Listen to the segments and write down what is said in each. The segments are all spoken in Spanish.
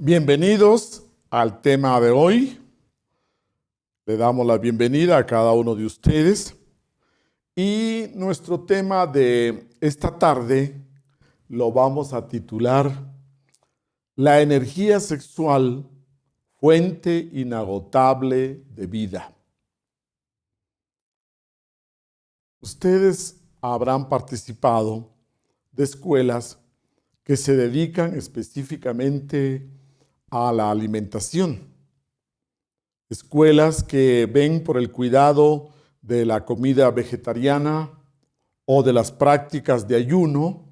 Bienvenidos al tema de hoy. Le damos la bienvenida a cada uno de ustedes. Y nuestro tema de esta tarde lo vamos a titular La energía sexual, fuente inagotable de vida. Ustedes habrán participado de escuelas que se dedican específicamente a la alimentación. Escuelas que ven por el cuidado de la comida vegetariana o de las prácticas de ayuno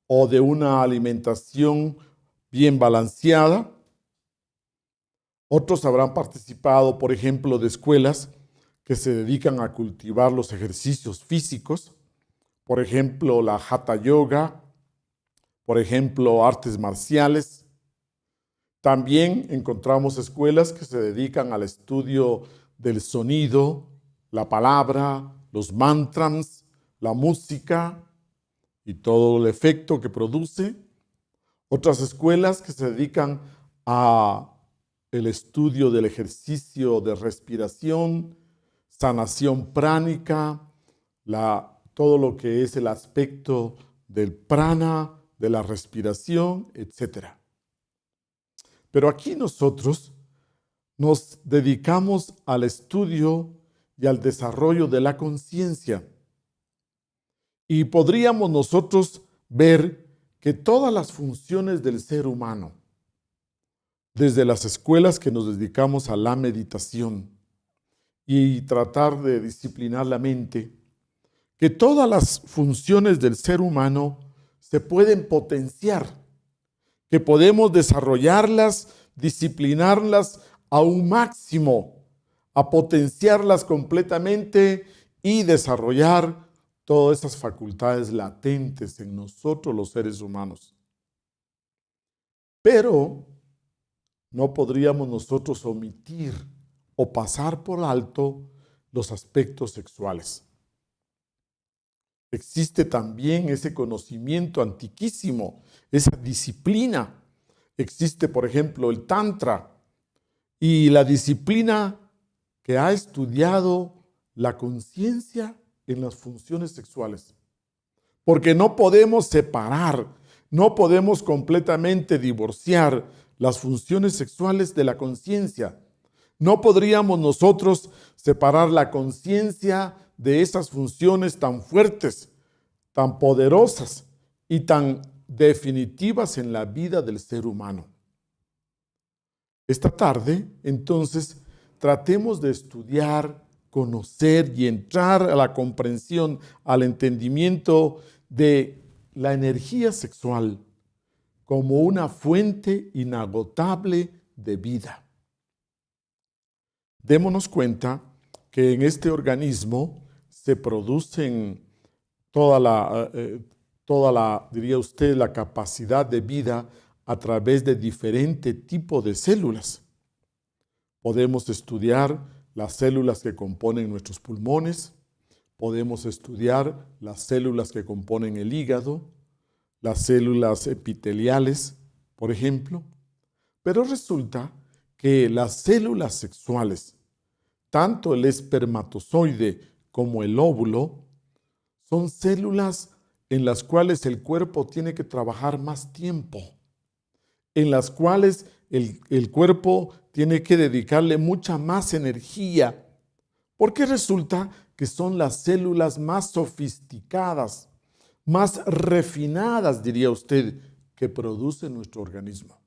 o de una alimentación bien balanceada. Otros habrán participado, por ejemplo, de escuelas que se dedican a cultivar los ejercicios físicos, por ejemplo, la Hatha Yoga, por ejemplo, artes marciales. También encontramos escuelas que se dedican al estudio del sonido, la palabra, los mantras, la música y todo el efecto que produce. Otras escuelas que se dedican a el estudio del ejercicio de respiración, sanación pránica, todo lo que es el aspecto del prana, de la respiración, etc. Pero aquí nosotros nos dedicamos al estudio y al desarrollo de la conciencia. Y podríamos nosotros ver que todas las funciones del ser humano, desde las escuelas que nos dedicamos a la meditación y tratar de disciplinar la mente, que todas las funciones del ser humano se pueden potenciar, que podemos desarrollarlas, disciplinarlas a un máximo, a potenciarlas completamente y desarrollar todas esas facultades latentes en nosotros los seres humanos. Pero no podríamos nosotros omitir o pasar por alto los aspectos sexuales. Existe también ese conocimiento antiquísimo, esa disciplina. Existe, por ejemplo, el Tantra y la disciplina que ha estudiado la conciencia en las funciones sexuales. Porque no podemos separar, no podemos completamente divorciar las funciones sexuales de la conciencia. No podríamos nosotros separar la conciencia de esas funciones tan fuertes, tan poderosas y tan definitivas en la vida del ser humano. Esta tarde, entonces, tratemos de estudiar, conocer y entrar a la comprensión, al entendimiento de la energía sexual como una fuente inagotable de vida. Démonos cuenta que en este organismo se producen toda la, diría usted, la capacidad de vida a través de diferentes tipos de células. Podemos estudiar las células que componen nuestros pulmones, podemos estudiar las células que componen el hígado, las células epiteliales, por ejemplo, pero resulta que las células sexuales, tanto el espermatozoide como el óvulo, son células en las cuales el cuerpo tiene que trabajar más tiempo, en las cuales el cuerpo tiene que dedicarle mucha más energía, porque resulta que son las células más sofisticadas, más refinadas, diría usted, que produce nuestro organismo.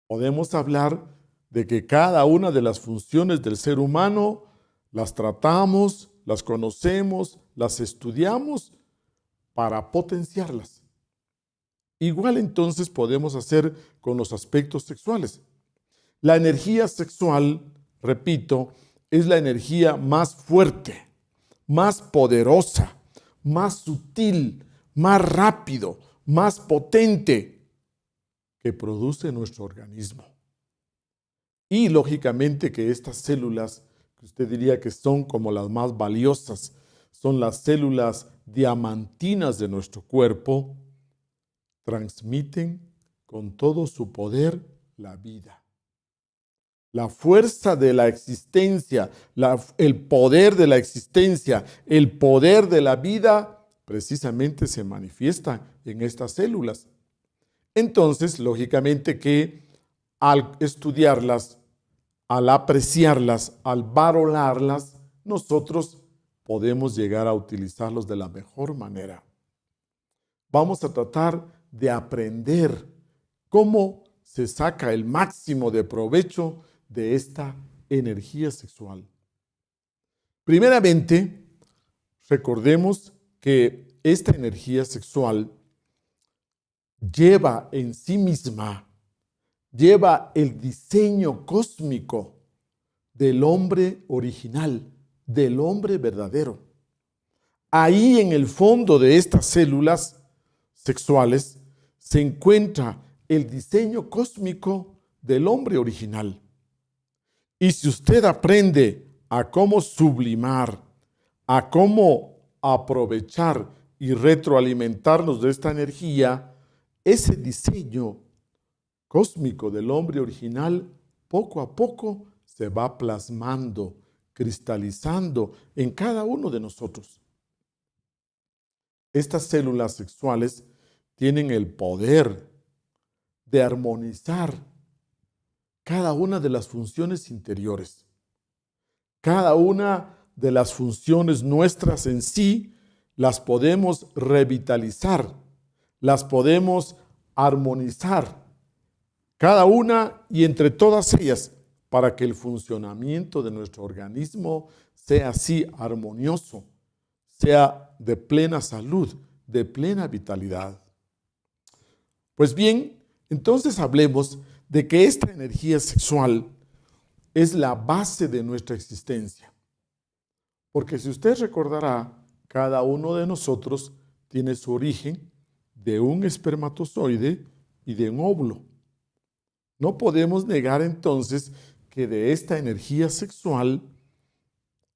Podemos hablar de que cada una de las funciones del ser humano las tratamos, las conocemos, las estudiamos para potenciarlas. Igual entonces podemos hacer con los aspectos sexuales. La energía sexual, repito, es la energía más fuerte, más poderosa, más sutil, más rápido, más potente que produce nuestro organismo. Y lógicamente que estas células, que usted diría que son como las más valiosas, son las células diamantinas de nuestro cuerpo, transmiten con todo su poder la vida. La fuerza de la existencia, el poder de la existencia, el poder de la vida, precisamente se manifiesta en estas células. Entonces, lógicamente que al estudiarlas, al apreciarlas, al valorarlas, nosotros podemos llegar a utilizarlos de la mejor manera. Vamos a tratar de aprender cómo se saca el máximo de provecho de esta energía sexual. Primeramente, recordemos que esta energía sexual lleva en sí misma, lleva el diseño cósmico del hombre original, del hombre verdadero. Ahí en el fondo de estas células sexuales se encuentra el diseño cósmico del hombre original. Y si usted aprende a cómo sublimar, a cómo aprovechar y retroalimentarnos de esta energía, ese diseño cósmico del hombre original poco a poco se va plasmando, cristalizando en cada uno de nosotros. Estas células sexuales tienen el poder de armonizar cada una de las funciones interiores. Cada una de las funciones nuestras en sí las podemos revitalizar, las podemos armonizar, cada una y entre todas ellas, para que el funcionamiento de nuestro organismo sea así armonioso, sea de plena salud, de plena vitalidad. Pues bien, entonces hablemos de que esta energía sexual es la base de nuestra existencia. Porque si usted recordará, cada uno de nosotros tiene su origen de un espermatozoide y de un óvulo. No podemos negar entonces que de esta energía sexual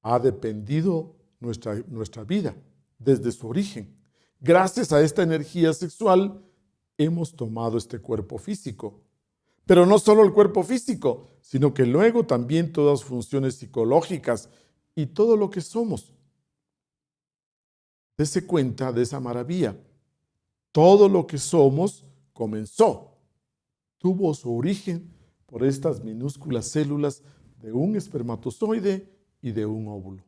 ha dependido nuestra vida desde su origen. Gracias a esta energía sexual hemos tomado este cuerpo físico. Pero no solo el cuerpo físico, sino que luego también todas las funciones psicológicas y todo lo que somos. Dese cuenta de esa maravilla. Todo lo que somos comenzó, tuvo su origen por estas minúsculas células de un espermatozoide y de un óvulo.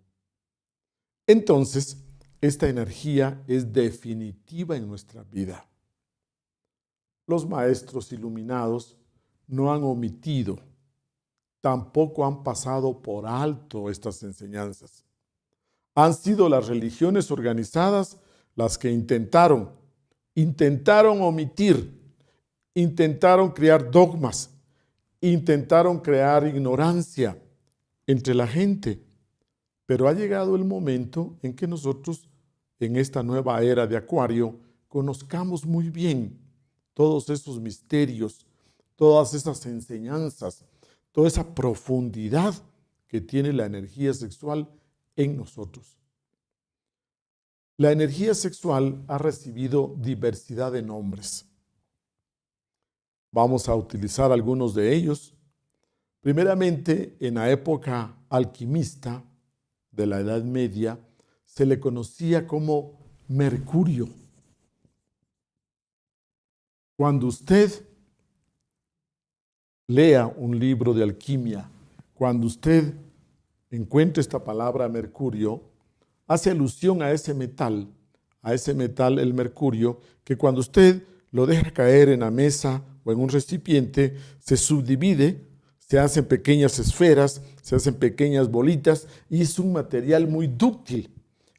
Entonces, esta energía es definitiva en nuestra vida. Los maestros iluminados no han omitido, tampoco han pasado por alto estas enseñanzas. Han sido las religiones organizadas las que intentaron omitir, intentaron crear dogmas, intentaron crear ignorancia entre la gente. Pero ha llegado el momento en que nosotros, en esta nueva era de Acuario, conozcamos muy bien todos esos misterios, todas esas enseñanzas, toda esa profundidad que tiene la energía sexual en nosotros. La energía sexual ha recibido diversidad de nombres. Vamos a utilizar algunos de ellos. Primeramente, en la época alquimista de la Edad Media, se le conocía como Mercurio. Cuando usted lea un libro de alquimia, cuando usted encuentre esta palabra Mercurio, hace alusión a ese metal, el mercurio, que cuando usted lo deja caer en la mesa o en un recipiente, se subdivide, se hacen pequeñas esferas, se hacen pequeñas bolitas y es un material muy dúctil.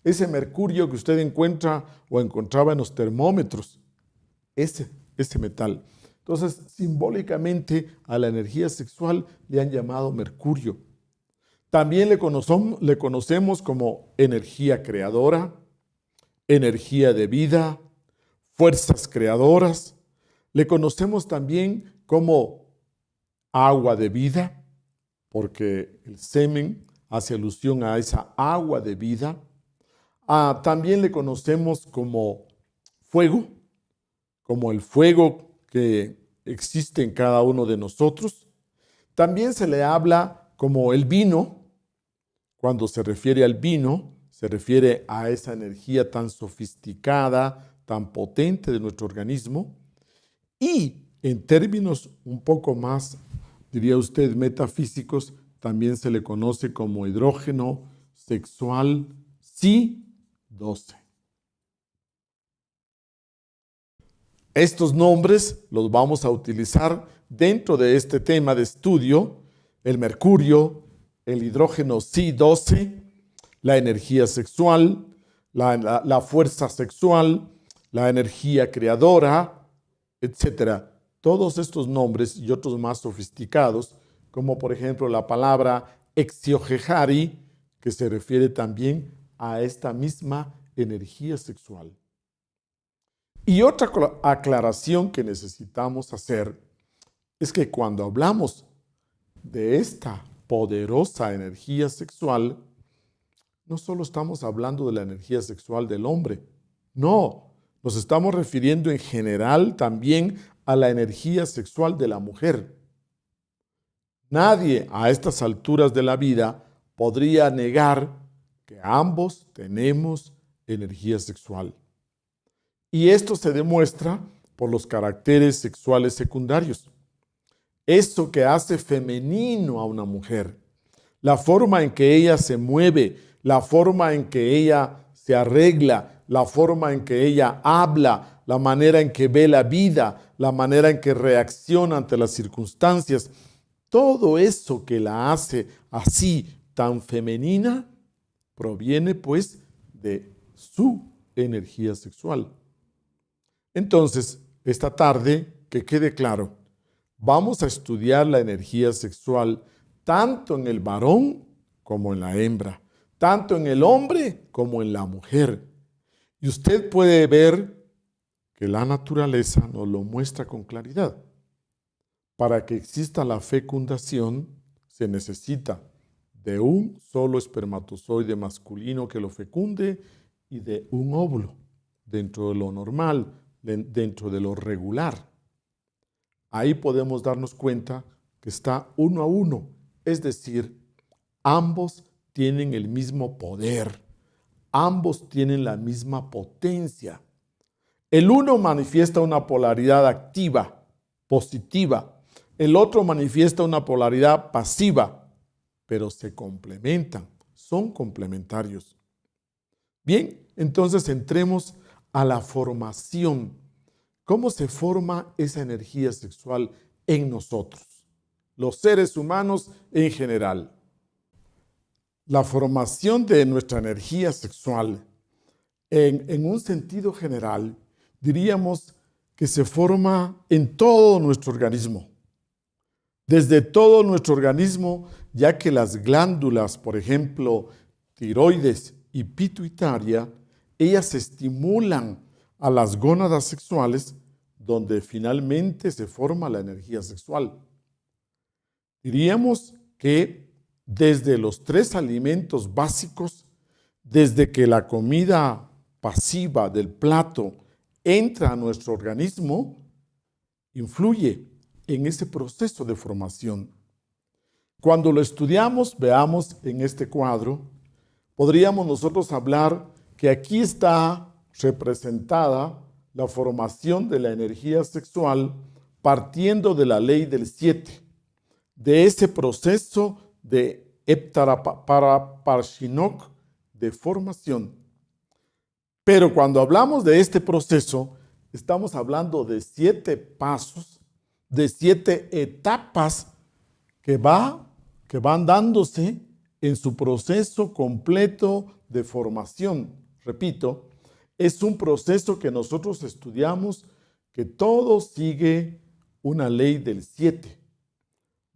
Ese mercurio que usted encuentra o encontraba en los termómetros, ese metal. Entonces, simbólicamente a la energía sexual le han llamado mercurio. También le conocemos como energía creadora, energía de vida, fuerzas creadoras. Le conocemos también como agua de vida, porque el semen hace alusión a esa agua de vida. También le conocemos como fuego, como el fuego que existe en cada uno de nosotros. También se le habla como el vino. Cuando se refiere al vino, se refiere a esa energía tan sofisticada, tan potente de nuestro organismo. Y en términos un poco más, diría usted, metafísicos, también se le conoce como hidrógeno sexual Psi-12. Estos nombres los vamos a utilizar dentro de este tema de estudio: el mercurio, el hidrógeno Psi-12, la energía sexual, la fuerza sexual, la energía creadora, etc. Todos estos nombres y otros más sofisticados, como por ejemplo la palabra Exiohejari, que se refiere también a esta misma energía sexual. Y otra aclaración que necesitamos hacer es que cuando hablamos de esta poderosa energía sexual, no solo estamos hablando de la energía sexual del hombre, no, nos estamos refiriendo en general también a la energía sexual de la mujer. Nadie a estas alturas de la vida podría negar que ambos tenemos energía sexual. Y esto se demuestra por los caracteres sexuales secundarios. Eso que hace femenino a una mujer, la forma en que ella se mueve, la forma en que ella se arregla, la forma en que ella habla, la manera en que ve la vida, la manera en que reacciona ante las circunstancias, todo eso que la hace así tan femenina proviene pues de su energía sexual. Entonces, esta tarde, que quede claro, vamos a estudiar la energía sexual tanto en el varón como en la hembra, tanto en el hombre como en la mujer. Y usted puede ver que la naturaleza nos lo muestra con claridad. Para que exista la fecundación, se necesita de un solo espermatozoide masculino que lo fecunde y de un óvulo, dentro de lo normal, dentro de lo regular. Ahí podemos darnos cuenta que está 1 a 1, es decir, ambos tienen el mismo poder, ambos tienen la misma potencia. El uno manifiesta una polaridad activa, positiva, el otro manifiesta una polaridad pasiva, pero se complementan, son complementarios. Bien, entonces entremos a la formación. ¿Cómo se forma esa energía sexual en nosotros, los seres humanos en general? La formación de nuestra energía sexual, en un sentido general, diríamos que se forma en todo nuestro organismo. Desde todo nuestro organismo, ya que las glándulas, por ejemplo, tiroides y pituitaria, ellas estimulan a las gónadas sexuales, donde finalmente se forma la energía sexual. Diríamos que desde los 3 alimentos básicos, desde que la comida pasiva del plato entra a nuestro organismo, influye en ese proceso de formación. Cuando lo estudiamos, veamos en este cuadro, podríamos nosotros hablar que aquí está representada la formación de la energía sexual partiendo de la ley del 7, de ese proceso de Heptara-Parshinok de formación. Pero cuando hablamos de este proceso, estamos hablando de 7 pasos, de 7 etapas que van dándose en su proceso completo de formación. Repito, es un proceso que nosotros estudiamos, que todo sigue una ley del 7.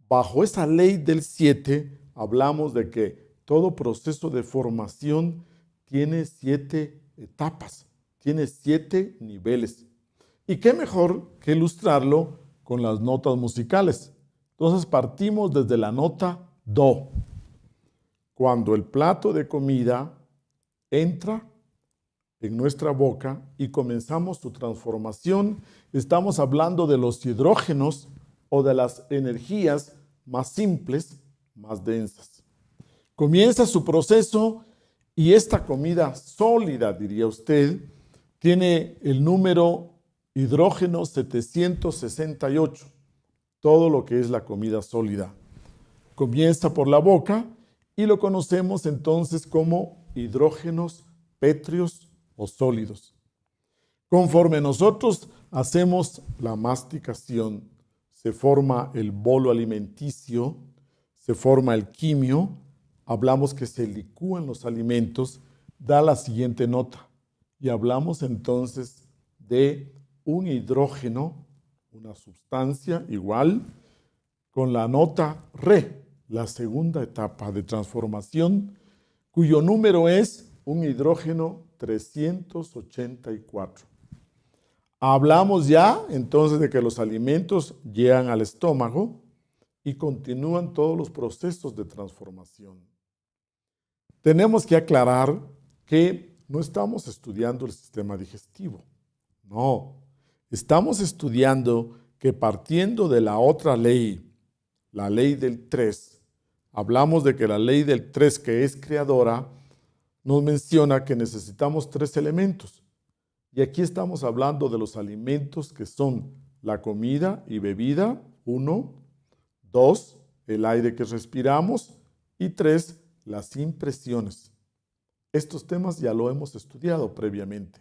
Bajo esa ley del 7 hablamos de que todo proceso de formación tiene 7 etapas, tiene 7 niveles. ¿Y qué mejor que ilustrarlo con las notas musicales? Entonces partimos desde la nota Do. Cuando el plato de comida entra en nuestra boca y comenzamos su transformación, estamos hablando de los hidrógenos o de las energías más simples, más densas. Comienza su proceso y esta comida sólida, diría usted, tiene el número hidrógeno 768, todo lo que es la comida sólida. Comienza por la boca y lo conocemos entonces como hidrógenos pétreos o sólidos. Conforme nosotros hacemos la masticación, se forma el bolo alimenticio, se forma el quimio, hablamos que se licúan los alimentos, da la siguiente nota. Y hablamos entonces de un hidrógeno, una sustancia igual, con la nota Re, la segunda etapa de transformación, cuyo número es un hidrógeno 384. Hablamos ya entonces de que los alimentos llegan al estómago y continúan todos los procesos de transformación. Tenemos que aclarar que no estamos estudiando el sistema digestivo. No, estamos estudiando que partiendo de la otra ley, la ley del 3, hablamos de que la ley del 3, que es creadora, nos menciona que necesitamos 3 elementos. Y aquí estamos hablando de los alimentos que son la comida y bebida, 1, 2, el aire que respiramos y 3, las impresiones. Estos temas ya lo hemos estudiado previamente.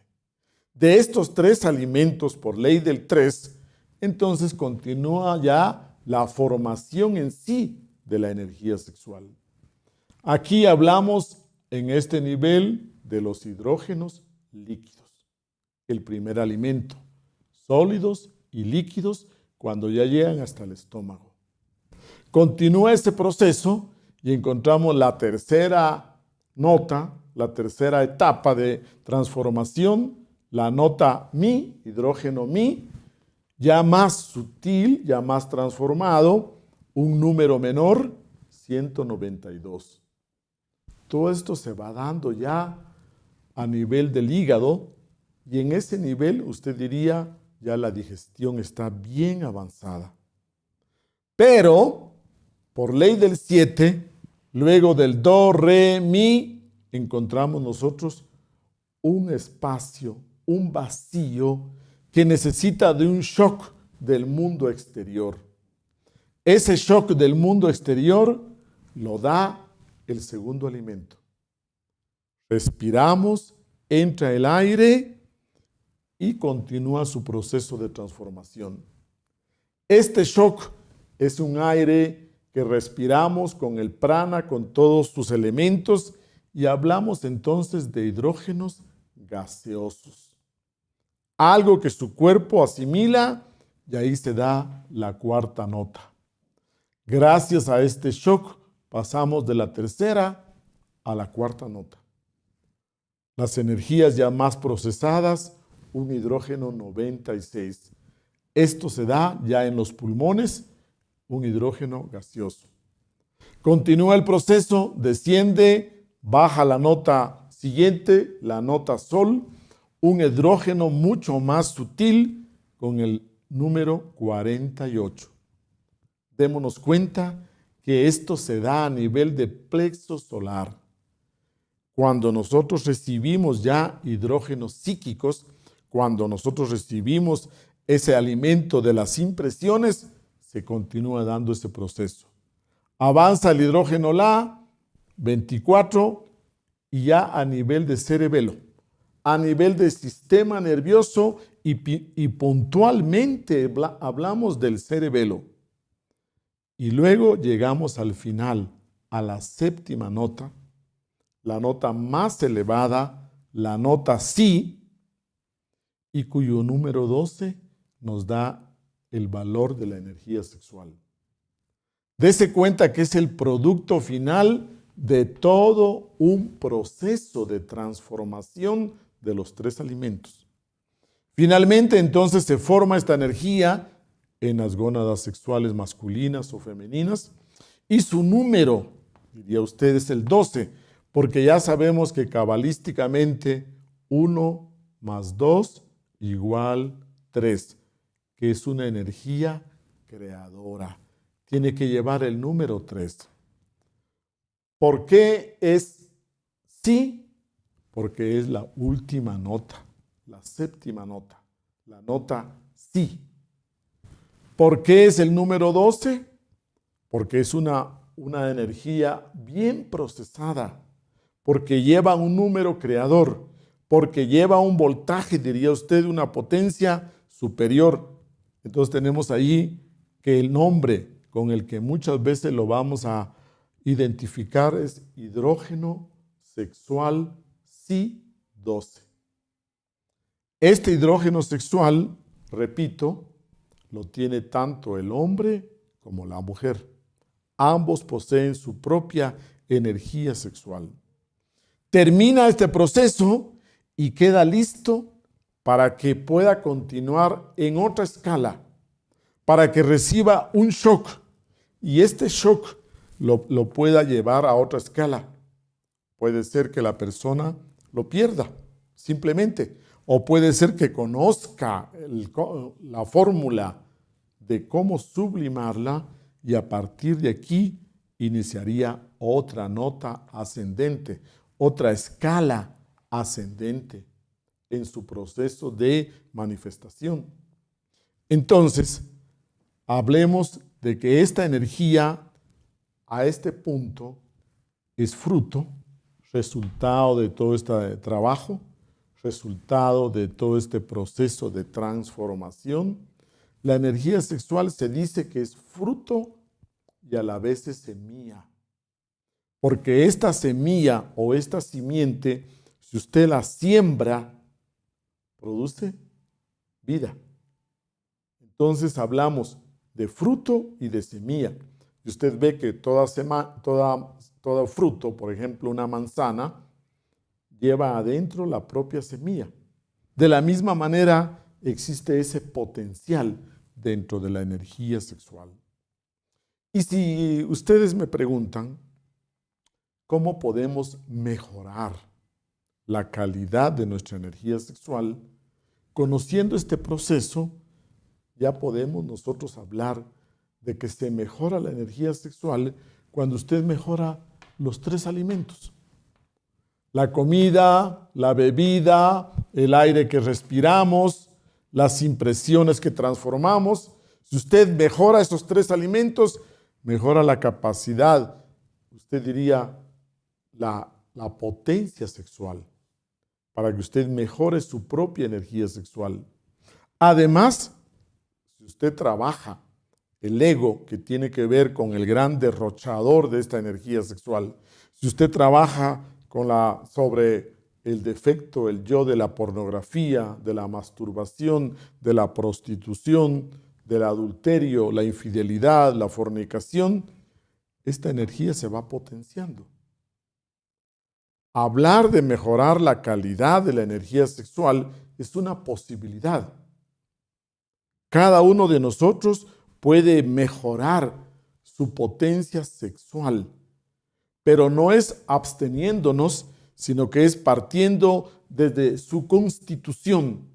De estos 3 alimentos por ley del 3, entonces continúa ya la formación en sí de la energía sexual. Aquí hablamos en este nivel de los hidrógenos líquidos. El primer alimento, sólidos y líquidos cuando ya llegan hasta el estómago. Continúa este proceso y encontramos la tercera nota, la tercera etapa de transformación, la nota Mi, hidrógeno Mi, ya más sutil, ya más transformado, un número menor, 192. Todo esto se va dando ya a nivel del hígado y en ese nivel usted diría ya la digestión está bien avanzada. Pero, por ley del 7, luego del Do, Re, Mi, encontramos nosotros un espacio, un vacío que necesita de un shock del mundo exterior. Ese shock del mundo exterior lo da el segundo alimento. Respiramos, entra el aire y continúa su proceso de transformación. Este shock es un aire que respiramos con el prana, con todos sus elementos, y hablamos entonces de hidrógenos gaseosos. Algo que su cuerpo asimila y ahí se da la cuarta nota. Gracias a este shock pasamos de la tercera a la cuarta nota. Las energías ya más procesadas, un hidrógeno 96. Esto se da ya en los pulmones, un hidrógeno gaseoso. Continúa el proceso, desciende, baja la nota siguiente, la nota Sol, un hidrógeno mucho más sutil con el número 48. Démonos cuenta que esto se da a nivel de plexo solar. Cuando nosotros recibimos ya hidrógenos psíquicos, cuando nosotros recibimos ese alimento de las impresiones, se continúa dando ese proceso. Avanza el hidrógeno La, 24, y ya a nivel de cerebelo, a nivel del sistema nervioso y puntualmente hablamos del cerebelo. Y luego llegamos al final, a la séptima nota, la nota más elevada, la nota Si, y cuyo número 12 nos da el valor de la energía sexual. Dese cuenta que es el producto final de todo un proceso de transformación de los 3 alimentos. Finalmente, entonces, se forma esta energía en las gónadas sexuales masculinas o femeninas y su número, diría usted, es el 12, porque ya sabemos que cabalísticamente 1 más 2 igual 3, que es una energía creadora. Tiene que llevar el número 3. ¿Por qué es sí? Porque es la última nota, la séptima nota, la nota sí. ¿Por qué es el número 12? Porque es una energía bien procesada, porque lleva un número creador, porque lleva un voltaje, diría usted, una potencia superior. Entonces tenemos ahí que el nombre con el que muchas veces lo vamos a identificar es hidrógeno sexual Si-12. Este hidrógeno sexual, repito, lo tiene tanto el hombre como la mujer. Ambos poseen su propia energía sexual. Termina este proceso y queda listo para que pueda continuar en otra escala, para que reciba un shock y este shock lo pueda llevar a otra escala. Puede ser que la persona lo pierda, simplemente, o puede ser que conozca la fórmula de cómo sublimarla y a partir de aquí iniciaría otra nota ascendente, otra escala ascendente en su proceso de manifestación. Entonces, hablemos de que esta energía a este punto es fruto, resultado de todo este trabajo, resultado de todo este proceso de transformación. La energía sexual se dice que es fruto y a la vez es semilla. Porque esta semilla o esta simiente, si usted la siembra, produce vida. Entonces hablamos de fruto y de semilla. Y usted ve que todo fruto, por ejemplo una manzana, lleva adentro la propia semilla. De la misma manera existe ese potencial dentro de la energía sexual. Y si ustedes me preguntan, ¿cómo podemos mejorar la calidad de nuestra energía sexual? Conociendo este proceso, ya podemos nosotros hablar de que se mejora la energía sexual cuando usted mejora los 3 alimentos. La comida, la bebida, el aire que respiramos, las impresiones que transformamos. Si usted mejora esos 3 alimentos, mejora la capacidad, usted diría, la potencia sexual, para que usted mejore su propia energía sexual. Además, si usted trabaja el ego, que tiene que ver con el gran derrochador de esta energía sexual, si usted trabaja sobre el defecto, el yo de la pornografía, de la masturbación, de la prostitución, del adulterio, la infidelidad, la fornicación, esta energía se va potenciando. Hablar de mejorar la calidad de la energía sexual es una posibilidad. Cada uno de nosotros puede mejorar su potencia sexual, pero no es absteniéndonos, sino que es partiendo desde su constitución.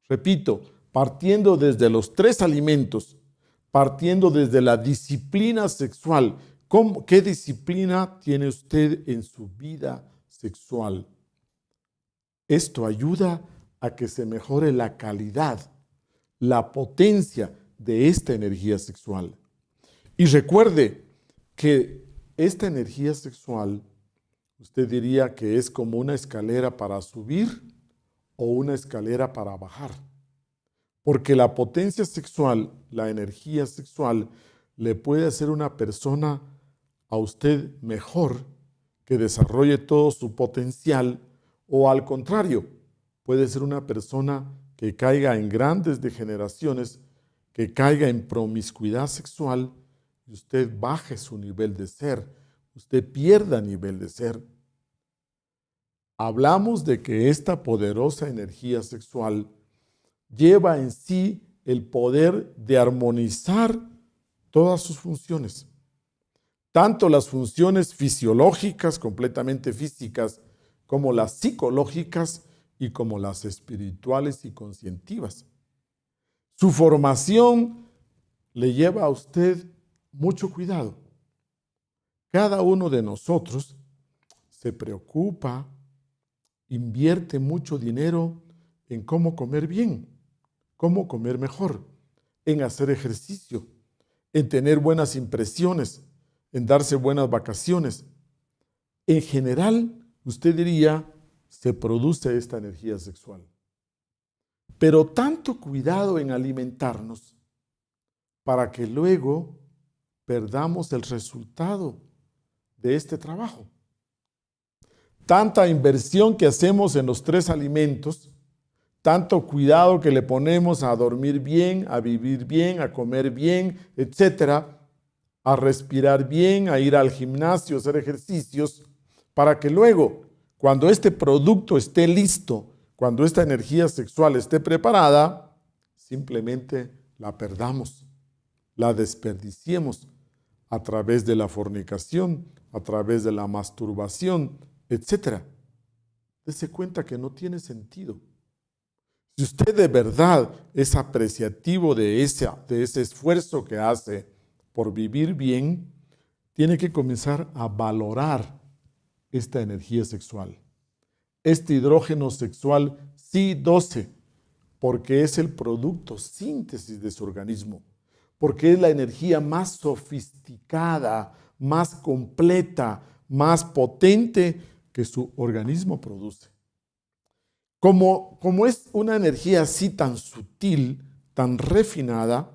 Repito, partiendo desde los 3 alimentos, partiendo desde la disciplina sexual. ¿Qué disciplina tiene usted en su vida sexual? Esto ayuda a que se mejore la calidad, la potencia de esta energía sexual. Y recuerde que esta energía sexual, usted diría que es como una escalera para subir o una escalera para bajar. Porque la potencia sexual, la energía sexual, le puede hacer una persona a usted mejor, que desarrolle todo su potencial, o al contrario, puede ser una persona que caiga en grandes degeneraciones, que caiga en promiscuidad sexual y usted baje su nivel de ser, usted pierda nivel de ser. Hablamos de que esta poderosa energía sexual lleva en sí el poder de armonizar todas sus funciones, tanto las funciones fisiológicas, completamente físicas, como las psicológicas y como las espirituales y conscientivas. Su formación le lleva a usted mucho cuidado. Cada uno de nosotros se preocupa, invierte mucho dinero en cómo comer bien, cómo comer mejor, en hacer ejercicio, en tener buenas impresiones, en darse buenas vacaciones. En general, usted diría, se produce esta energía sexual. Pero tanto cuidado en alimentarnos para que luego perdamos el resultado de este trabajo. Tanta inversión que hacemos en los 3 alimentos, tanto cuidado que le ponemos a dormir bien, a vivir bien, a comer bien, etcétera, a respirar bien, a ir al gimnasio, a hacer ejercicios, para que luego, cuando este producto esté listo, cuando esta energía sexual esté preparada, simplemente la perdamos, la desperdiciemos a través de la fornicación, a través de la masturbación, etc. Dese cuenta que no tiene sentido. Si usted de verdad es apreciativo de ese esfuerzo que hace por vivir bien, tiene que comenzar a valorar esta energía sexual. Este hidrógeno sexual Si-12, porque es el producto síntesis de su organismo, porque es la energía más sofisticada, más completa, más potente que su organismo produce. Como es una energía así tan sutil, tan refinada,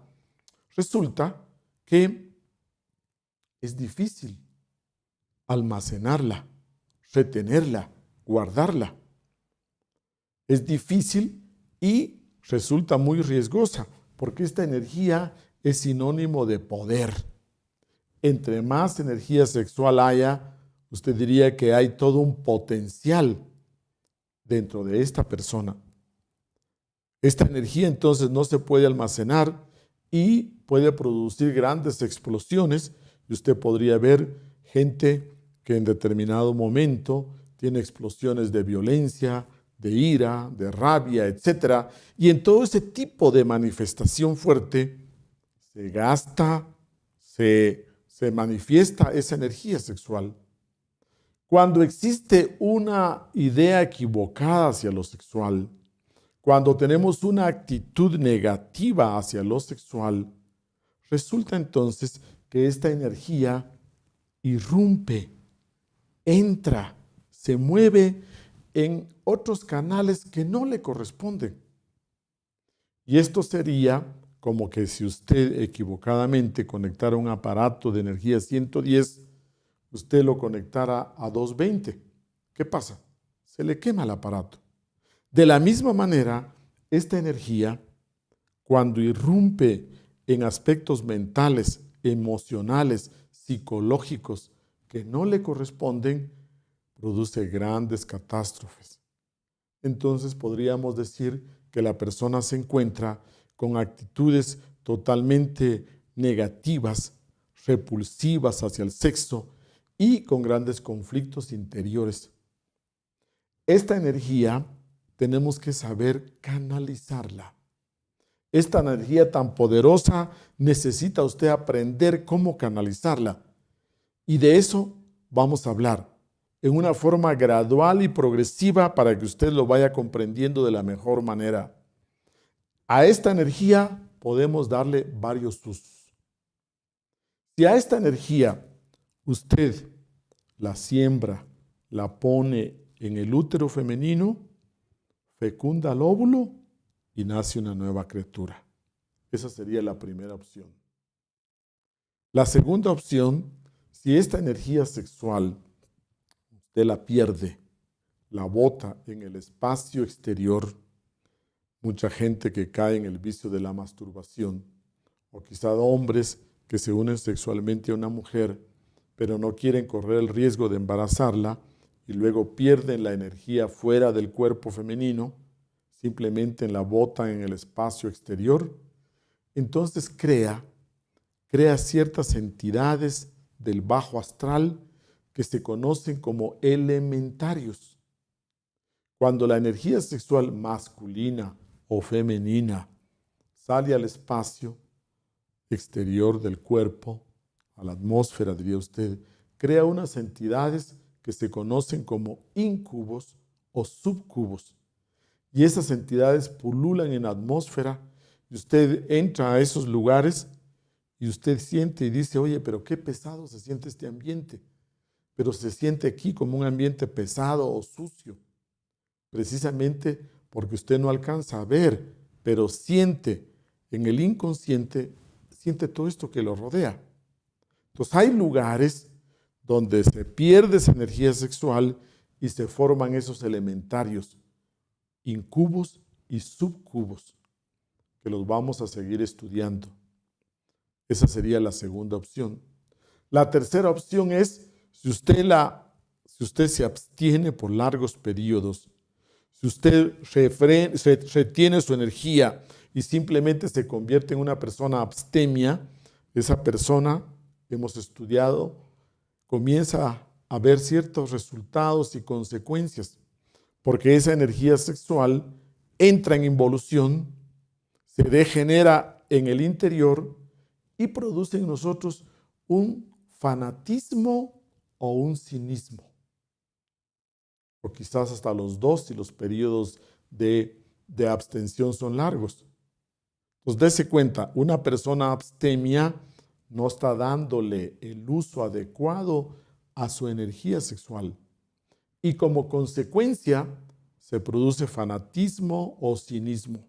resulta que es difícil almacenarla, retenerla, guardarla. Es difícil y resulta muy riesgosa, porque esta energía es sinónimo de poder. Entre más energía sexual haya, usted diría que hay todo un potencial dentro de esta persona. Esta energía entonces no se puede almacenar y puede producir grandes explosiones, y usted podría ver gente que en determinado momento tiene explosiones de violencia, de ira, de rabia, etc. Y en todo ese tipo de manifestación fuerte se gasta, se manifiesta esa energía sexual. Cuando existe una idea equivocada hacia lo sexual, cuando tenemos una actitud negativa hacia lo sexual, resulta entonces que esta energía irrumpe, entra, se mueve en otros canales que no le corresponden. Y esto sería como que si usted equivocadamente conectara un aparato de energía 110, usted lo conectara a 220. ¿Qué pasa? Se le quema el aparato. De la misma manera, esta energía, cuando irrumpe en aspectos mentales, emocionales, psicológicos que no le corresponden, produce grandes catástrofes. Entonces podríamos decir que la persona se encuentra con actitudes totalmente negativas, repulsivas hacia el sexo y con grandes conflictos interiores. Esta energía tenemos que saber canalizarla. Esta energía tan poderosa necesita usted aprender cómo canalizarla. Y de eso vamos a hablar en una forma gradual y progresiva para que usted lo vaya comprendiendo de la mejor manera. A esta energía podemos darle varios usos. Si a esta energía usted la siembra, la pone en el útero femenino, fecunda el óvulo y nace una nueva criatura. Esa sería la primera opción. La segunda opción, si esta energía sexual usted la pierde, la bota en el espacio exterior, mucha gente que cae en el vicio de la masturbación, o quizá hombres que se unen sexualmente a una mujer, pero no quieren correr el riesgo de embarazarla y luego pierden la energía fuera del cuerpo femenino, simplemente la botan en el espacio exterior, entonces crea ciertas entidades del bajo astral que se conocen como elementarios. Cuando la energía sexual masculina o femenina sale al espacio exterior del cuerpo, a la atmósfera, diría usted, crea unas entidades que se conocen como incubos o subcubos. Y esas entidades pululan en la atmósfera y usted entra a esos lugares y usted siente y dice, oye, pero qué pesado se siente este ambiente. Pero se siente aquí como un ambiente pesado o sucio. Precisamente porque usted no alcanza a ver, pero siente en el inconsciente, siente todo esto que lo rodea. Entonces hay lugares donde se pierde esa energía sexual y se forman esos elementarios, incubos y subcubos, que los vamos a seguir estudiando. Esa sería la segunda opción. La tercera opción es, si usted se abstiene por largos periodos, si usted retiene su energía y simplemente se convierte en una persona abstemia, esa persona, hemos estudiado, comienza a ver ciertos resultados y consecuencias, porque esa energía sexual entra en involución, se degenera en el interior y produce en nosotros un fanatismo o un cinismo. O quizás hasta los dos si los periodos de abstención son largos. Pues dése cuenta, una persona abstemia no está dándole el uso adecuado a su energía sexual. Y como consecuencia se produce fanatismo o cinismo.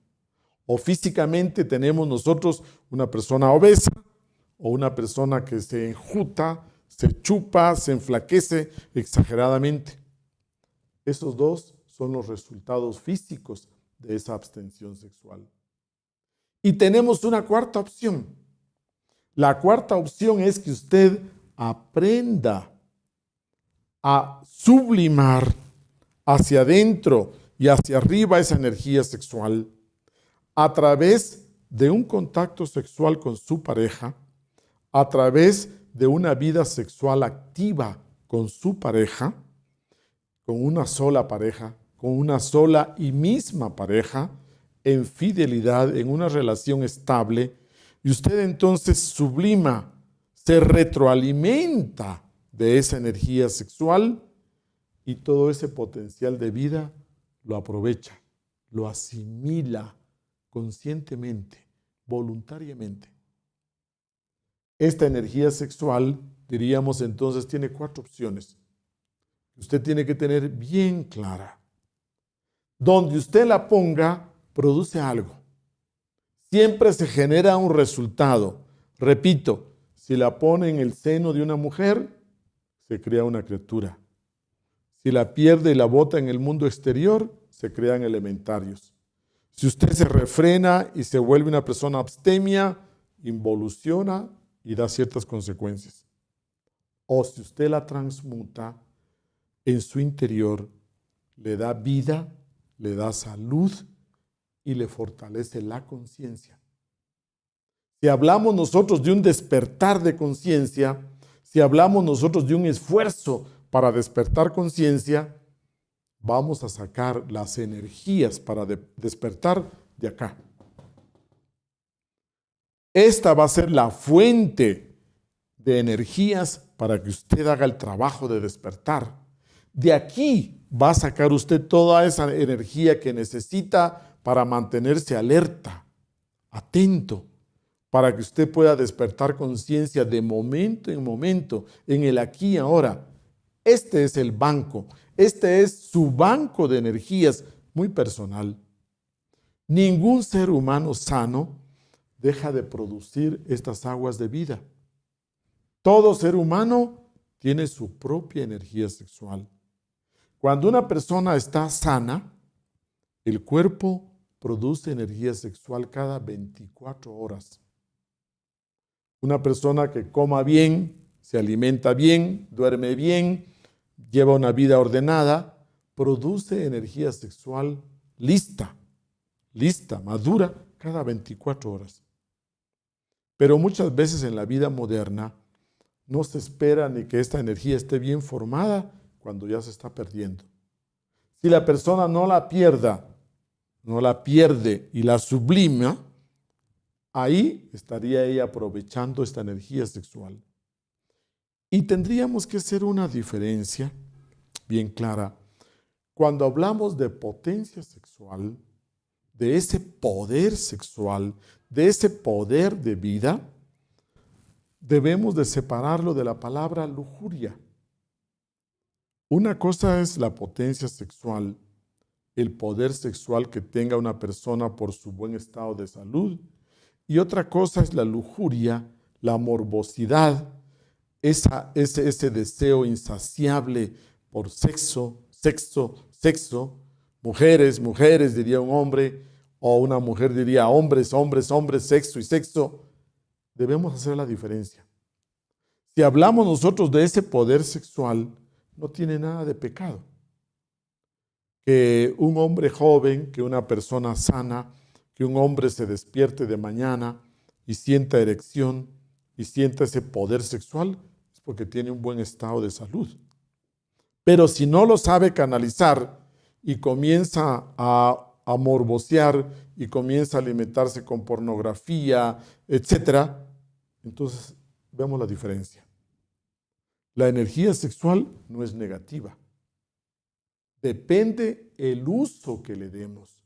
O físicamente tenemos nosotros una persona obesa o una persona que se enjuta, se chupa, se enflaquece exageradamente. Esos dos son los resultados físicos de esa abstención sexual. Y tenemos una cuarta opción. La cuarta opción es que usted aprenda a sublimar hacia adentro y hacia arriba esa energía sexual a través de un contacto sexual con su pareja, a través de una vida sexual activa con su pareja, con una sola pareja, con una sola y misma pareja, en fidelidad, en una relación estable, y usted entonces sublima, se retroalimenta de esa energía sexual y todo ese potencial de vida lo aprovecha, lo asimila conscientemente, voluntariamente. Esta energía sexual, diríamos entonces, tiene 4 opciones. Usted tiene que tener bien clara. Donde usted la ponga, produce algo. Siempre se genera un resultado. Repito, si la pone en el seno de una mujer, se crea una criatura. Si la pierde y la bota en el mundo exterior, se crean elementarios. Si usted se refrena y se vuelve una persona abstemia, involuciona y da ciertas consecuencias. O si usted la transmuta, en su interior le da vida, le da salud y le fortalece la conciencia. Si hablamos nosotros de un despertar de conciencia, si hablamos nosotros de un esfuerzo para despertar conciencia, vamos a sacar las energías para despertar de acá. Esta va a ser la fuente de energías para que usted haga el trabajo de despertar. De aquí va a sacar usted toda esa energía que necesita para mantenerse alerta, atento, para que usted pueda despertar conciencia de momento en momento, en el aquí y ahora. Este es el banco, este es su banco de energías muy personal. Ningún ser humano sano deja de producir estas aguas de vida. Todo ser humano tiene su propia energía sexual. Cuando una persona está sana, el cuerpo produce energía sexual cada 24 horas. Una persona que coma bien, se alimenta bien, duerme bien, lleva una vida ordenada, produce energía sexual lista, madura, cada 24 horas. Pero muchas veces en la vida moderna no se espera ni que esta energía esté bien formada cuando ya se está perdiendo. Si la persona no la pierde y la sublima, ahí estaría ella aprovechando esta energía sexual. Y tendríamos que hacer una diferencia bien clara. Cuando hablamos de potencia sexual, de ese poder sexual, de ese poder de vida, debemos de separarlo de la palabra lujuria. Una cosa es la potencia sexual, el poder sexual que tenga una persona por su buen estado de salud, y otra cosa es la lujuria, la morbosidad, ese deseo insaciable por sexo, mujeres, diría un hombre, o una mujer diría hombres, sexo y sexo. Debemos hacer la diferencia. Si hablamos nosotros de ese poder sexual, no tiene nada de pecado. Que un hombre joven, que una persona sana, que un hombre se despierte de mañana y sienta erección y sienta ese poder sexual, es porque tiene un buen estado de salud. Pero si no lo sabe canalizar y comienza a morbosear y comienza a alimentarse con pornografía, etc., entonces vemos la diferencia. La energía sexual no es negativa. Depende el uso que le demos.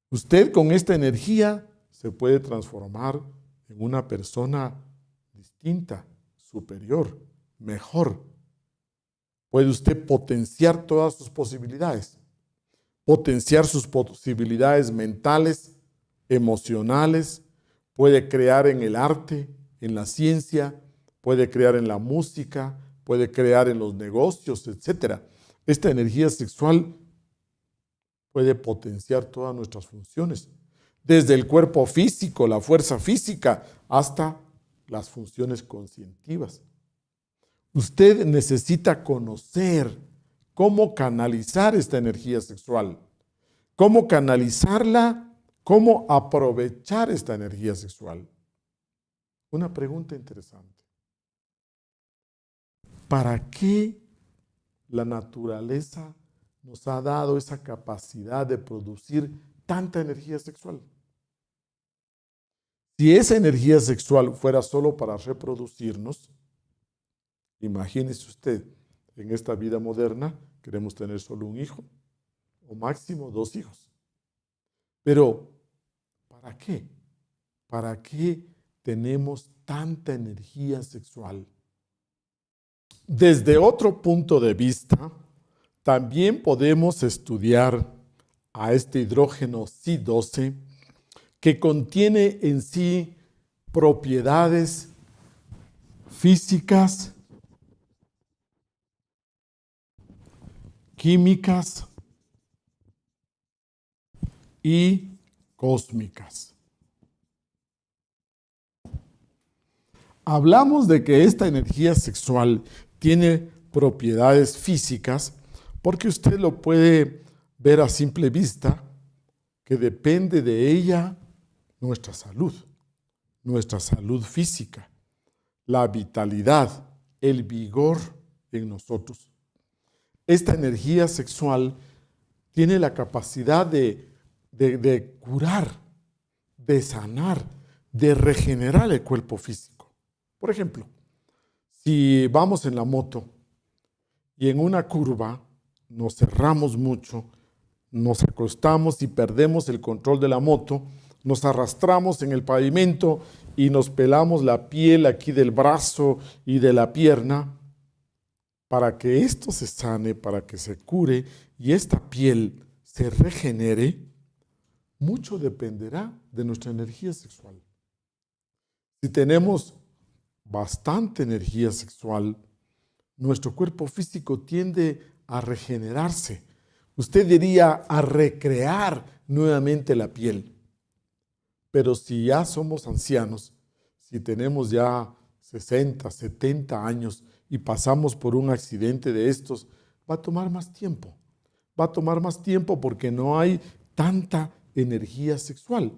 Usted con esta energía se puede transformar en una persona distinta, superior, mejor. Puede usted potenciar todas sus posibilidades. Potenciar sus posibilidades mentales, emocionales. Puede crear en el arte, en la ciencia, puede crear en la música, puede crear en los negocios, etc. Esta energía sexual puede potenciar todas nuestras funciones, desde el cuerpo físico, la fuerza física, hasta las funciones conscientivas. Usted necesita conocer cómo canalizar esta energía sexual, cómo canalizarla, cómo aprovechar esta energía sexual. Una pregunta interesante. ¿Para qué la naturaleza nos ha dado esa capacidad de producir tanta energía sexual? Si esa energía sexual fuera solo para reproducirnos, imagínese usted, en esta vida moderna queremos tener solo un hijo o máximo 2 hijos. Pero, ¿para qué? ¿Para qué tenemos tanta energía sexual? Desde otro punto de vista, también podemos estudiar a este hidrógeno Si-12 que contiene en sí propiedades físicas, químicas y cósmicas. Hablamos de que esta energía sexual tiene propiedades físicas porque usted lo puede ver a simple vista que depende de ella nuestra salud física, la vitalidad, el vigor en nosotros. Esta energía sexual tiene la capacidad de curar, de sanar, de regenerar el cuerpo físico. Por ejemplo, si vamos en la moto y en una curva nos cerramos mucho, nos acostamos y perdemos el control de la moto, nos arrastramos en el pavimento y nos pelamos la piel aquí del brazo y de la pierna, para que esto se sane, para que se cure y esta piel se regenere, mucho dependerá de nuestra energía sexual. Si tenemos bastante energía sexual, nuestro cuerpo físico tiende a regenerarse. Usted diría a recrear nuevamente la piel. Pero si ya somos ancianos, si tenemos ya 60, 70 años y pasamos por un accidente de estos, va a tomar más tiempo. Va a tomar más tiempo porque no hay tanta energía sexual.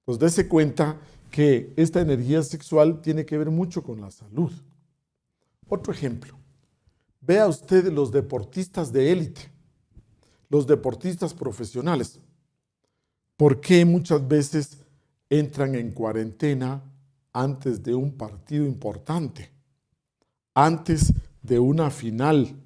Pues dése cuenta que esta energía sexual tiene que ver mucho con la salud. Otro ejemplo. Vea usted los deportistas de élite. los deportistas profesionales. ¿Por qué muchas veces entran en cuarentena antes de un partido importante? Antes de una final.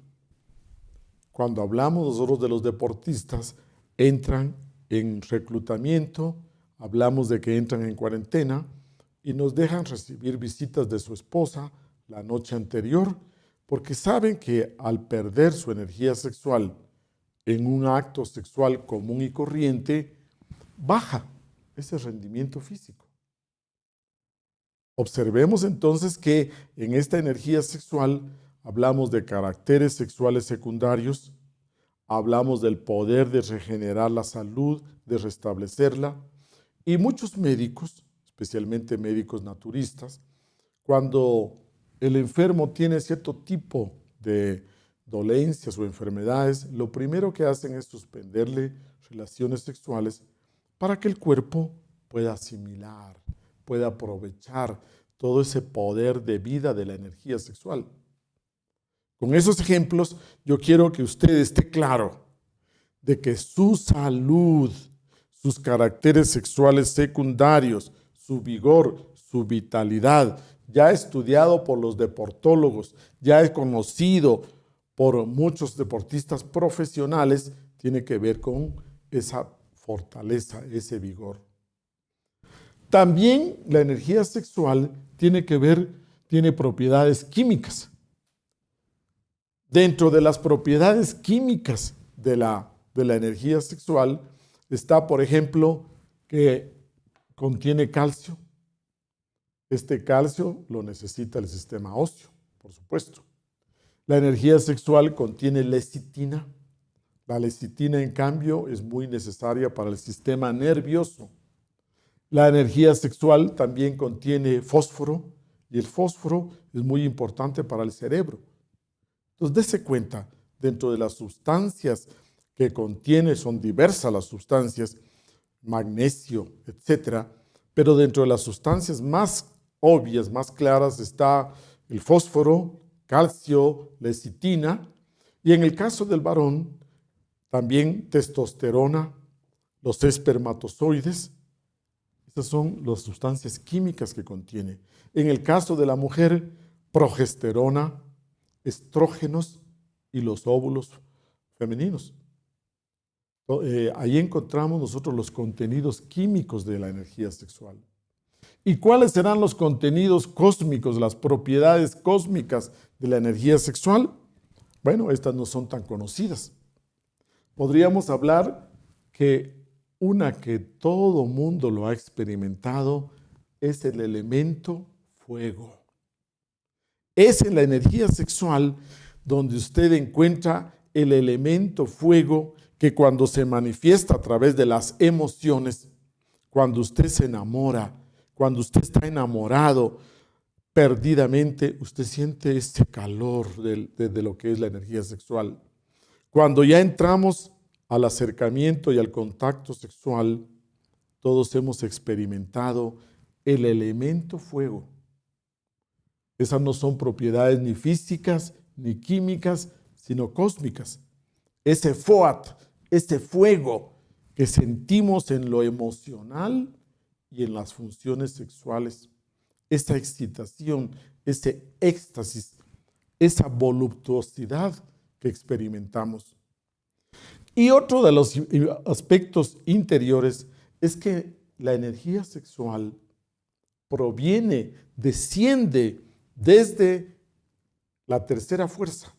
Cuando hablamos nosotros de los deportistas, entran en reclutamiento, hablamos de que entran en cuarentena y nos dejan recibir visitas de su esposa la noche anterior, porque saben que al perder su energía sexual en un acto sexual común y corriente, baja ese rendimiento físico. Observemos entonces que en esta energía sexual hablamos de caracteres sexuales secundarios, hablamos del poder de regenerar la salud, de restablecerla, y muchos médicos, especialmente médicos naturistas, cuando el enfermo tiene cierto tipo de dolencias o enfermedades, lo primero que hacen es suspenderle relaciones sexuales para que el cuerpo pueda asimilar, pueda aprovechar todo ese poder de vida de la energía sexual. Con esos ejemplos, yo quiero que usted esté claro de que su salud, sus caracteres sexuales secundarios, su vigor, su vitalidad, ya estudiado por los deportólogos, ya es conocido por muchos deportistas profesionales, tiene que ver con esa fortaleza, ese vigor. También la energía sexual tiene propiedades químicas. Dentro de las propiedades químicas de la energía sexual está, por ejemplo, que contiene calcio. Este calcio lo necesita el sistema óseo, por supuesto. La energía sexual contiene lecitina. La lecitina, en cambio, es muy necesaria para el sistema nervioso. La energía sexual también contiene fósforo, y el fósforo es muy importante para el cerebro. Entonces, dése cuenta, dentro de las sustancias que contiene, son diversas las sustancias, magnesio, etcétera, pero dentro de las sustancias más obvias, más claras, está el fósforo, calcio, lecitina, y en el caso del varón, también testosterona, los espermatozoides. Estas son las sustancias químicas que contiene. En el caso de la mujer, progesterona, estrógenos y los óvulos femeninos. Ahí encontramos nosotros los contenidos químicos de la energía sexual. ¿Y cuáles serán los contenidos cósmicos, las propiedades cósmicas de la energía sexual? Bueno, estas no son tan conocidas. Podríamos hablar que una que todo mundo lo ha experimentado es el elemento fuego. Es en la energía sexual donde usted encuentra el elemento fuego que cuando se manifiesta a través de las emociones, cuando usted se enamora, cuando usted está enamorado perdidamente, usted siente este calor de lo que es la energía sexual. Cuando ya entramos al acercamiento y al contacto sexual, todos hemos experimentado el elemento fuego. Esas no son propiedades ni físicas ni químicas, sino cósmicas. Ese foat, ese fuego que sentimos en lo emocional y en las funciones sexuales, esa excitación, ese éxtasis, esa voluptuosidad que experimentamos. Y otro de los aspectos interiores es que la energía sexual desciende desde la tercera fuerza.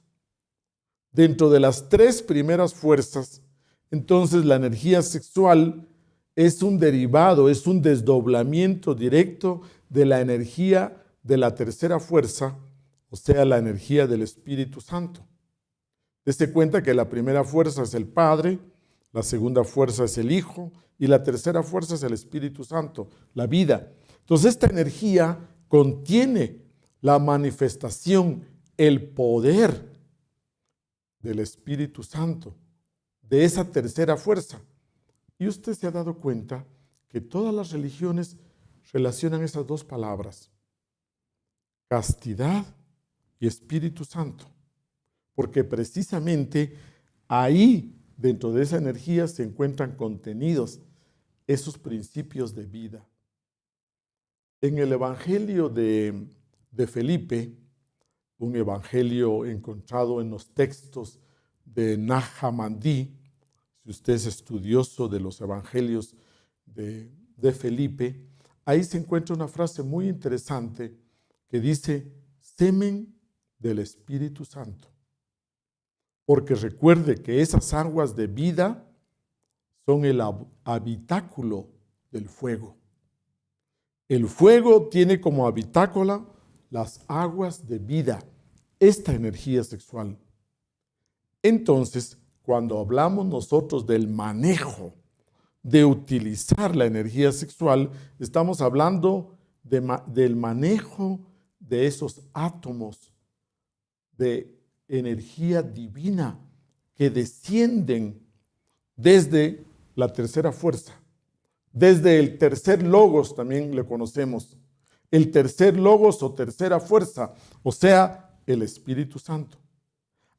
Dentro de las tres primeras fuerzas, entonces la energía sexual es un derivado, es un desdoblamiento directo de la energía de la tercera fuerza, o sea, la energía del Espíritu Santo. Dese cuenta que la primera fuerza es el Padre, la segunda fuerza es el Hijo y la tercera fuerza es el Espíritu Santo, la vida. Entonces esta energía contiene la manifestación, el poder del Espíritu Santo, de esa tercera fuerza. Y usted se ha dado cuenta que todas las religiones relacionan esas dos palabras, castidad y Espíritu Santo, porque precisamente ahí dentro de esa energía se encuentran contenidos esos principios de vida. En el Evangelio de Felipe, un evangelio encontrado en los textos de Nag Hammadi, si usted es estudioso de los evangelios de Felipe, ahí se encuentra una frase muy interesante que dice, semen del Espíritu Santo. Porque recuerde que esas aguas de vida son el habitáculo del fuego. El fuego tiene como habitáculo las aguas de vida, esta energía sexual. Entonces, cuando hablamos nosotros del manejo, de utilizar la energía sexual, estamos hablando del manejo de esos átomos de energía divina que descienden desde la tercera fuerza, desde el tercer logos también le conocemos, el tercer logos o tercera fuerza, o sea, el Espíritu Santo.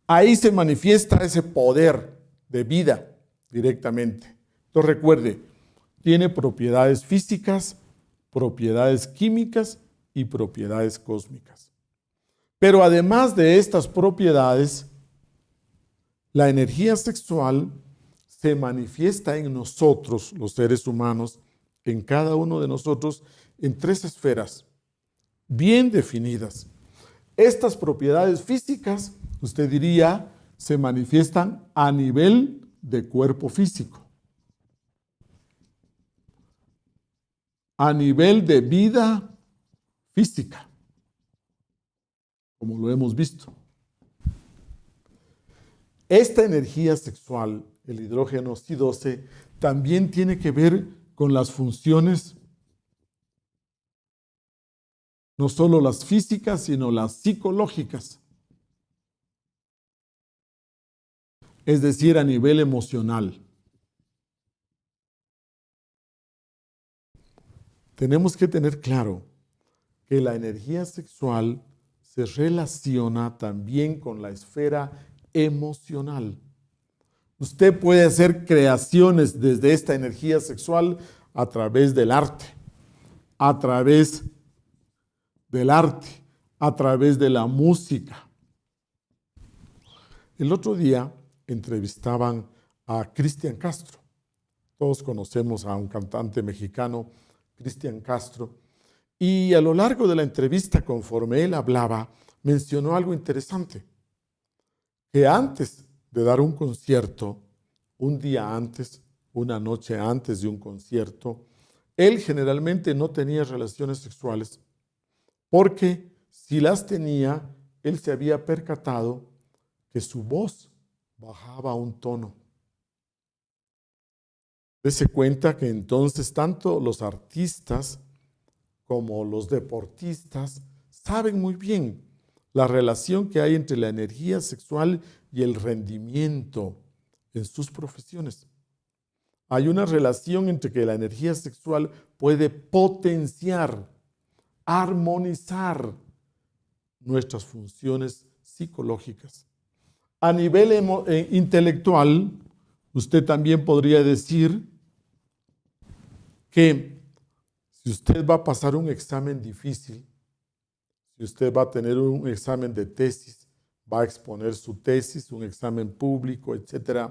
Ahí se manifiesta ese poder de vida directamente. Entonces recuerde, tiene propiedades físicas, propiedades químicas y propiedades cósmicas. Pero además de estas propiedades, la energía sexual se manifiesta en nosotros, los seres humanos, en cada uno de nosotros, en tres esferas bien definidas. Estas propiedades físicas, usted diría, se manifiestan a nivel de cuerpo físico, a nivel de vida física, como lo hemos visto. Esta energía sexual, el hidrógeno Si-12, también tiene que ver con las funciones, no solo las físicas, sino las psicológicas. Es decir, a nivel emocional. Tenemos que tener claro que la energía sexual se relaciona también con la esfera emocional. Usted puede hacer creaciones desde esta energía sexual a través del arte, a través de la música. El otro día entrevistaban a Cristian Castro. Todos conocemos a un cantante mexicano, Cristian Castro, y a lo largo de la entrevista, conforme él hablaba, mencionó algo interesante, que antes de dar un concierto, un día antes, una noche antes de un concierto, él generalmente no tenía relaciones sexuales, porque si las tenía, él se había percatado que su voz bajaba un tono. Dese cuenta que entonces tanto los artistas como los deportistas saben muy bien la relación que hay entre la energía sexual y el rendimiento en sus profesiones. Hay una relación entre que la energía sexual puede potenciar, armonizar nuestras funciones psicológicas. A nivel intelectual, usted también podría decir que si usted va a pasar un examen difícil, si usted va a tener un examen de tesis, va a exponer su tesis, un examen público, etc.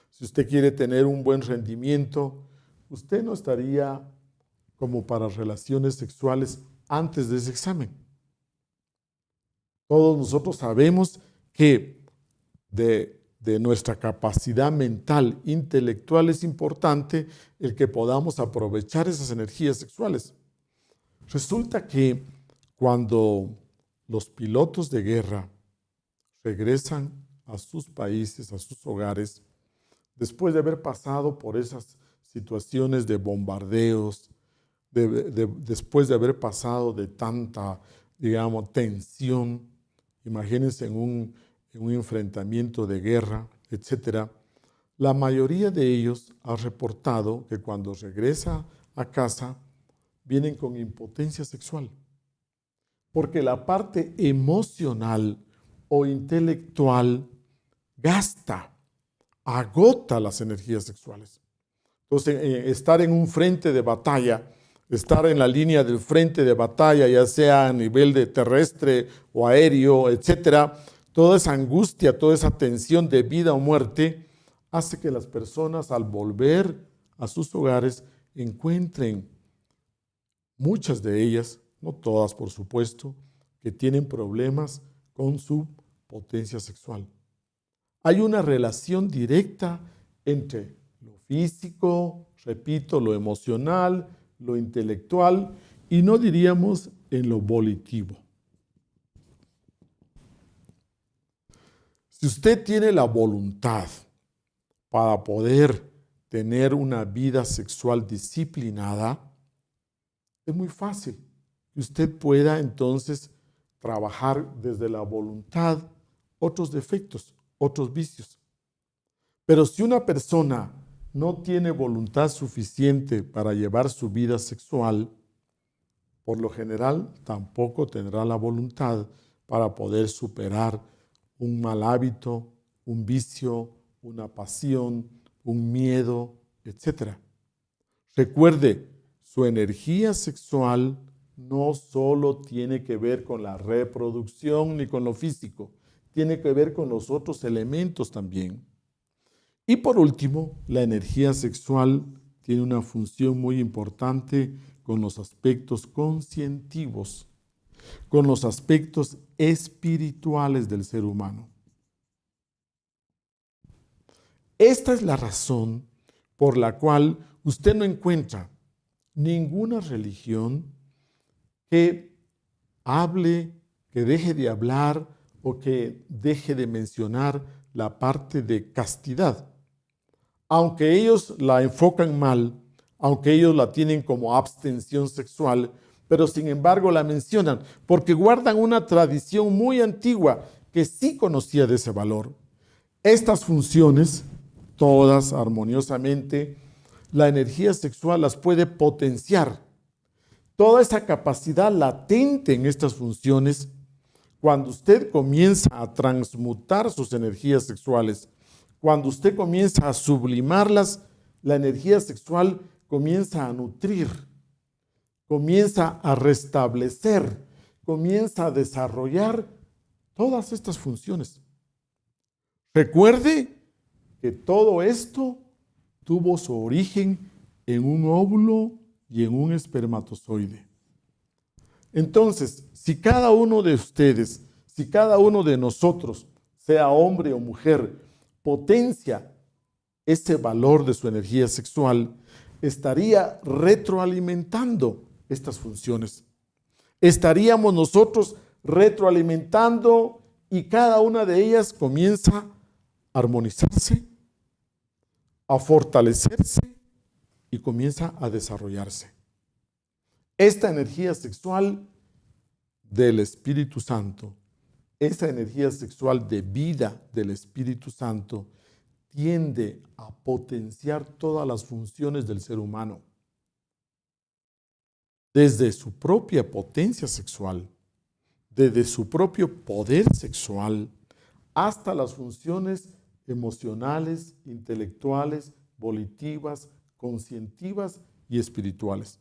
Si usted quiere tener un buen rendimiento, usted no estaría como para relaciones sexuales antes de ese examen. Todos nosotros sabemos que de nuestra capacidad mental, intelectual, es importante el que podamos aprovechar esas energías sexuales. Resulta que cuando los pilotos de guerra regresan a sus países, a sus hogares, después de haber pasado por esas situaciones de bombardeos, después de haber pasado de tanta, digamos, tensión, imagínense en un enfrentamiento de guerra, etc., la mayoría de ellos ha reportado que cuando regresa a casa vienen con impotencia sexual, porque la parte emocional o intelectual gasta agota las energías sexuales. Entonces, estar en un frente de batalla, estar en la línea del frente de batalla, ya sea a nivel de terrestre o aéreo, etcétera, toda esa angustia, toda esa tensión de vida o muerte, hace que las personas al volver a sus hogares encuentren, muchas de ellas, no todas por supuesto, que tienen problemas con su potencia sexual. Hay una relación directa entre lo físico, repito, lo emocional, lo intelectual y no diríamos en lo volitivo. Si usted tiene la voluntad para poder tener una vida sexual disciplinada, es muy fácil que usted pueda entonces trabajar desde la voluntad otros defectos, otros vicios. Pero si una persona no tiene voluntad suficiente para llevar su vida sexual, por lo general tampoco tendrá la voluntad para poder superar un mal hábito, un vicio, una pasión, un miedo, etc. Recuerde, su energía sexual no solo tiene que ver con la reproducción ni con lo físico, tiene que ver con los otros elementos también. Y por último, la energía sexual tiene una función muy importante con los aspectos conscientivos, con los aspectos espirituales del ser humano. Esta es la razón por la cual usted no encuentra ninguna religión que hable, que deje de hablar o que deje de mencionar la parte de castidad. Aunque ellos la enfocan mal, aunque ellos la tienen como abstención sexual, pero sin embargo la mencionan porque guardan una tradición muy antigua que sí conocía de ese valor. Estas funciones, todas armoniosamente, la energía sexual las puede potenciar. Toda esa capacidad latente en estas funciones, cuando usted comienza a transmutar sus energías sexuales, cuando usted comienza a sublimarlas, la energía sexual comienza a nutrir, comienza a restablecer, comienza a desarrollar todas estas funciones. Recuerde que todo esto tuvo su origen en un óvulo y en un espermatozoide. Entonces, si cada uno de ustedes, si cada uno de nosotros, sea hombre o mujer, potencia ese valor de su energía sexual, estaría retroalimentando estas funciones. Estaríamos nosotros retroalimentando y cada una de ellas comienza a armonizarse, a fortalecerse y comienza a desarrollarse. Esta energía sexual del Espíritu Santo, esa energía sexual de vida del Espíritu Santo, tiende a potenciar todas las funciones del ser humano. Desde su propia potencia sexual, desde su propio poder sexual, hasta las funciones emocionales, intelectuales, volitivas, conscientivas y espirituales.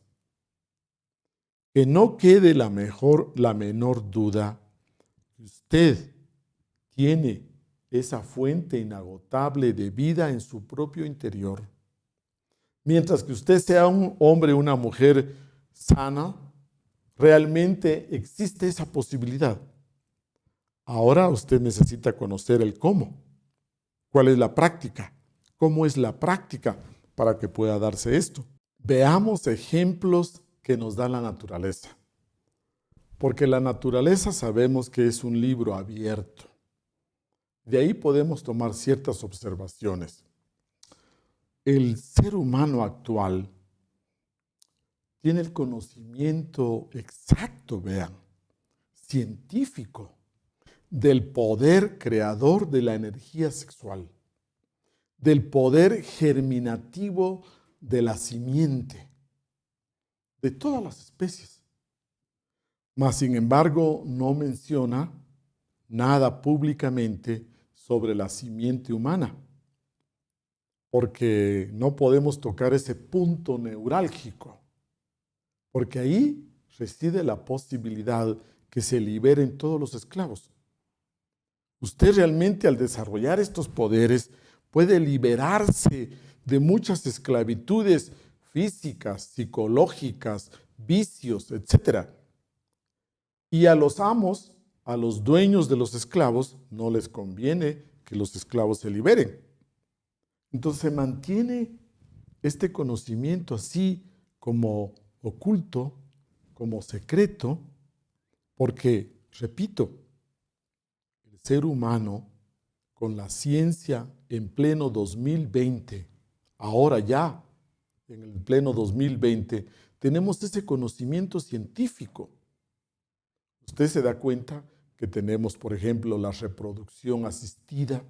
Que no quede la menor duda que usted tiene esa fuente inagotable de vida en su propio interior. Mientras que usted sea un hombre o una mujer sana, realmente existe esa posibilidad. Ahora usted necesita conocer el cómo. ¿Cuál es la práctica? ¿Cómo es la práctica para que pueda darse esto? Veamos ejemplos que nos da la naturaleza. Porque la naturaleza sabemos que es un libro abierto. De ahí podemos tomar ciertas observaciones. El ser humano actual tiene el conocimiento exacto, vean, científico, del poder creador de la energía sexual, del poder germinativo de la simiente, de todas las especies. Mas, sin embargo, no menciona nada públicamente sobre la simiente humana. porque no podemos tocar ese punto neurálgico, porque ahí reside la posibilidad que se liberen todos los esclavos. Usted realmente al desarrollar estos poderes puede liberarse de muchas esclavitudes físicas, psicológicas, vicios, etc. Y a los amos, a los dueños de los esclavos, no les conviene que los esclavos se liberen. Entonces se mantiene este conocimiento así como oculto, como secreto, porque, repito, el ser humano con la ciencia en pleno 2020, ahora ya en el pleno 2020, tenemos ese conocimiento científico. Usted se da cuenta que tenemos, por ejemplo, la reproducción asistida,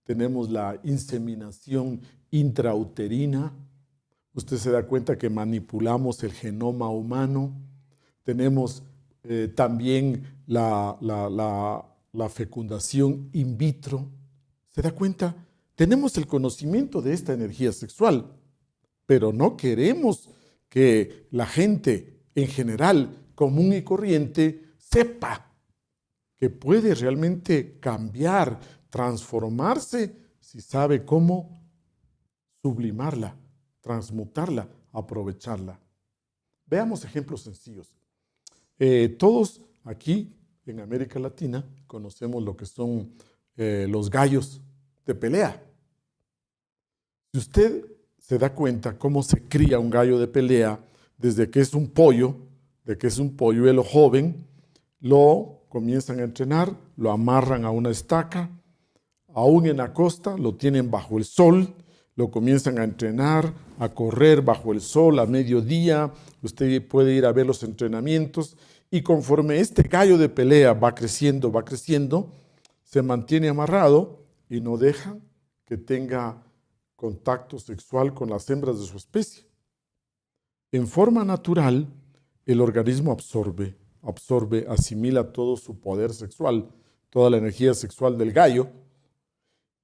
tenemos la inseminación intrauterina, usted se da cuenta que manipulamos el genoma humano, tenemos también la fecundación in vitro. ¿Se da cuenta? Tenemos el conocimiento de esta energía sexual, pero no queremos que la gente en general, común y corriente, sepa que puede realmente cambiar, transformarse, si sabe cómo sublimarla, transmutarla, aprovecharla. Veamos ejemplos sencillos. Todos aquí en América Latina conocemos lo que son los gallos de pelea. Si usted se da cuenta cómo se cría un gallo de pelea desde que es un pollo, lo joven, lo comienzan a entrenar, lo amarran a una estaca, aún en la costa lo tienen bajo el sol, lo comienzan a entrenar, a correr bajo el sol a mediodía, usted puede ir a ver los entrenamientos y conforme este gallo de pelea va creciendo, se mantiene amarrado y no deja que tenga contacto sexual con las hembras de su especie. En forma natural, el organismo absorbe, asimila todo su poder sexual, toda la energía sexual del gallo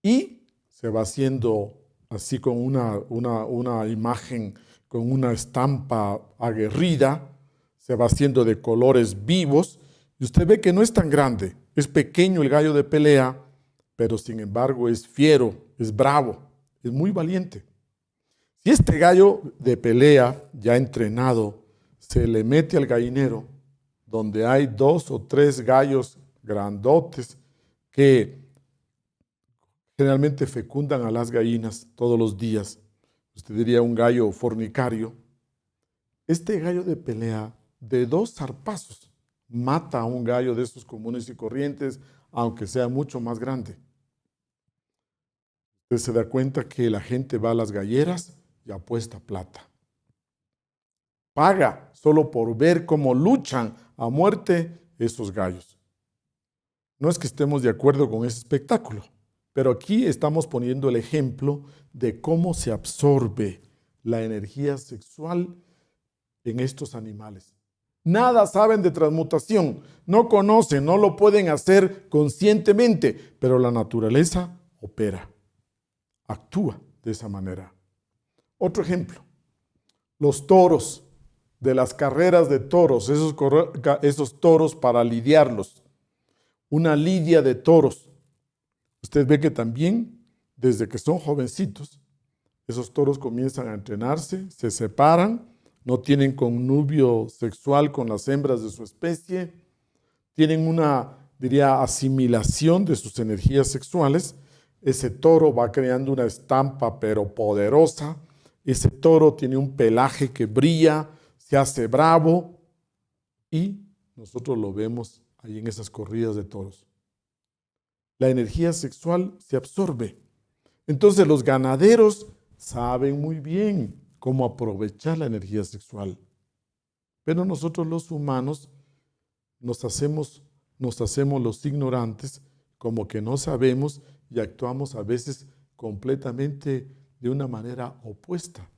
y se va haciendo así con una imagen, con una estampa aguerrida, se va haciendo de colores vivos y usted ve que no es tan grande, es pequeño el gallo de pelea, pero sin embargo es fiero, es bravo, es muy valiente. Si este gallo de pelea ya entrenado se le mete al gallinero, donde hay 2 o 3 gallos grandotes que generalmente fecundan a las gallinas todos los días, usted diría un gallo fornicario, este gallo de pelea de 2 zarpazos mata a un gallo de estos comunes y corrientes, aunque sea mucho más grande. Usted se da cuenta que la gente va a las galleras y apuesta plata. Paga solo por ver cómo luchan a muerte esos gallos. No es que estemos de acuerdo con ese espectáculo, pero aquí estamos poniendo el ejemplo de cómo se absorbe la energía sexual en estos animales. Nada saben de transmutación, no conocen, no lo pueden hacer conscientemente, pero la naturaleza opera, actúa de esa manera. Otro ejemplo, los toros de las carreras de toros, esos toros para lidiarlos, una lidia de toros. Usted ve que también, desde que son jovencitos, esos toros comienzan a entrenarse, se separan, no tienen connubio sexual con las hembras de su especie, tienen una, asimilación de sus energías sexuales. Ese toro va creando una estampa pero poderosa. Ese toro tiene un pelaje que brilla, se hace bravo y nosotros lo vemos ahí en esas corridas de toros. La energía sexual se absorbe. Entonces los ganaderos saben muy bien cómo aprovechar la energía sexual. Pero nosotros los humanos nos hacemos los ignorantes, como que no sabemos y actuamos a veces completamente de una manera opuesta.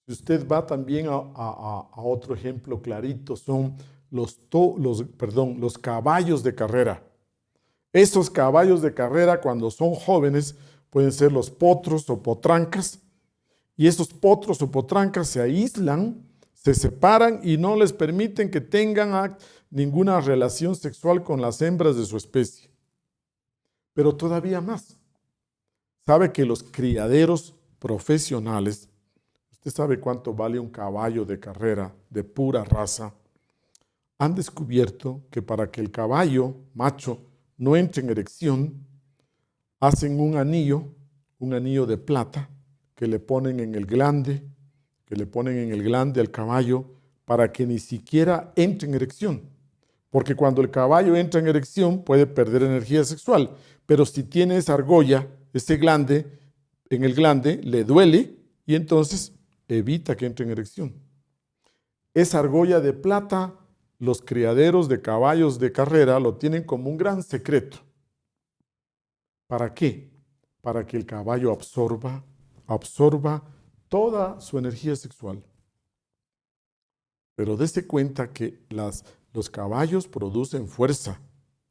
Si usted va también a otro ejemplo clarito, son los caballos de carrera. Esos caballos de carrera, cuando son jóvenes, pueden ser los potros o potrancas, y esos potros o potrancas se aíslan, se separan y no les permiten que tengan ninguna relación sexual con las hembras de su especie. Pero todavía más, sabe que los criaderos profesionales, usted sabe cuánto vale un caballo de carrera de pura raza, han descubierto que para que el caballo macho no entre en erección, hacen un anillo de plata que le ponen en el glande, al caballo para que ni siquiera entre en erección. Porque cuando el caballo entra en erección puede perder energía sexual, pero si tiene esa argolla, ese glande, en el glande le duele y entonces evita que entre en erección. Esa argolla de plata, los criaderos de caballos de carrera lo tienen como un gran secreto. ¿Para qué? Para que el caballo absorba toda su energía sexual. Pero dése cuenta que los caballos producen fuerza.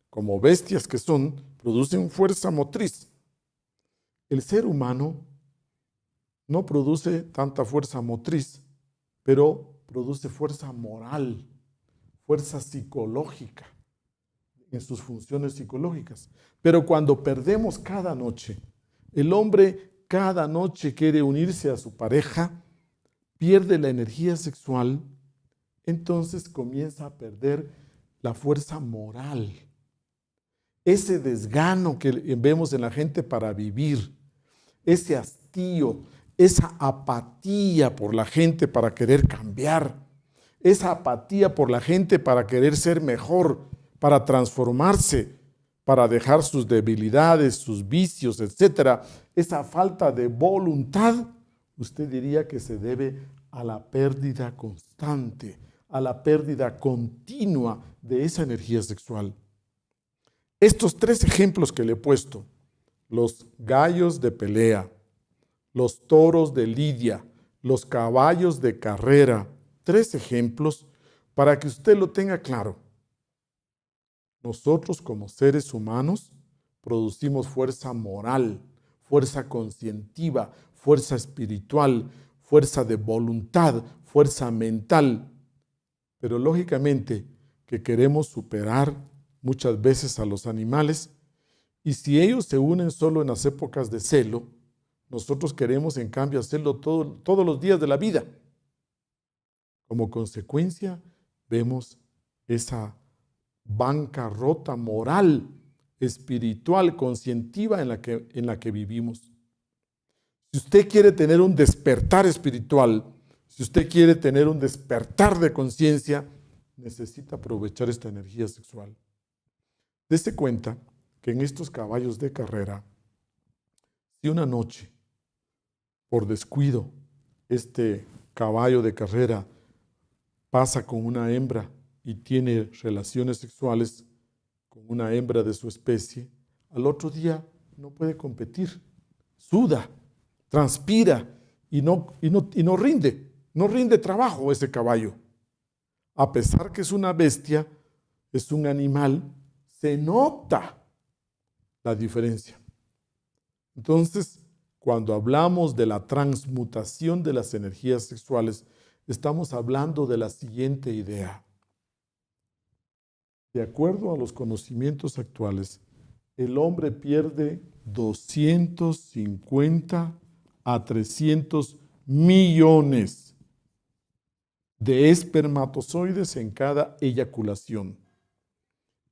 Como bestias que son, producen fuerza motriz. El ser humano no produce tanta fuerza motriz, pero produce fuerza moral, fuerza psicológica, en sus funciones psicológicas. Pero cuando perdemos cada noche, el hombre cada noche quiere unirse a su pareja, pierde la energía sexual, entonces comienza a perder la fuerza moral. Ese desgano que vemos en la gente para vivir, ese hastío, esa apatía por la gente para querer cambiar, esa apatía por la gente para querer ser mejor, para transformarse, para dejar sus debilidades, sus vicios, etc. Esa falta de voluntad, usted diría que se debe a la pérdida constante, a la pérdida continua de esa energía sexual. Estos 3 ejemplos que le he puesto, los gallos de pelea, los toros de lidia, los caballos de carrera, 3 ejemplos para que usted lo tenga claro. Nosotros como seres humanos producimos fuerza moral, fuerza conscientiva, fuerza espiritual, fuerza de voluntad, fuerza mental. Pero lógicamente que queremos superar muchas veces a los animales, y si ellos se unen solo en las épocas de celo, nosotros queremos en cambio hacerlo todos los días de la vida. Como consecuencia, vemos esa bancarrota moral, espiritual, conscientiva en la que vivimos. Si usted quiere tener un despertar espiritual, si usted quiere tener un despertar de conciencia, necesita aprovechar esta energía sexual. Dese cuenta que en estos caballos de carrera, si una noche, por descuido, este caballo de carrera pasa con una hembra y tiene relaciones sexuales con una hembra de su especie, al otro día no puede competir, suda, transpira y no rinde trabajo ese caballo. A pesar que es una bestia, es un animal, se nota la diferencia. Entonces, cuando hablamos de la transmutación de las energías sexuales, estamos hablando de la siguiente idea. De acuerdo a los conocimientos actuales, el hombre pierde 250 a 300 millones de espermatozoides en cada eyaculación.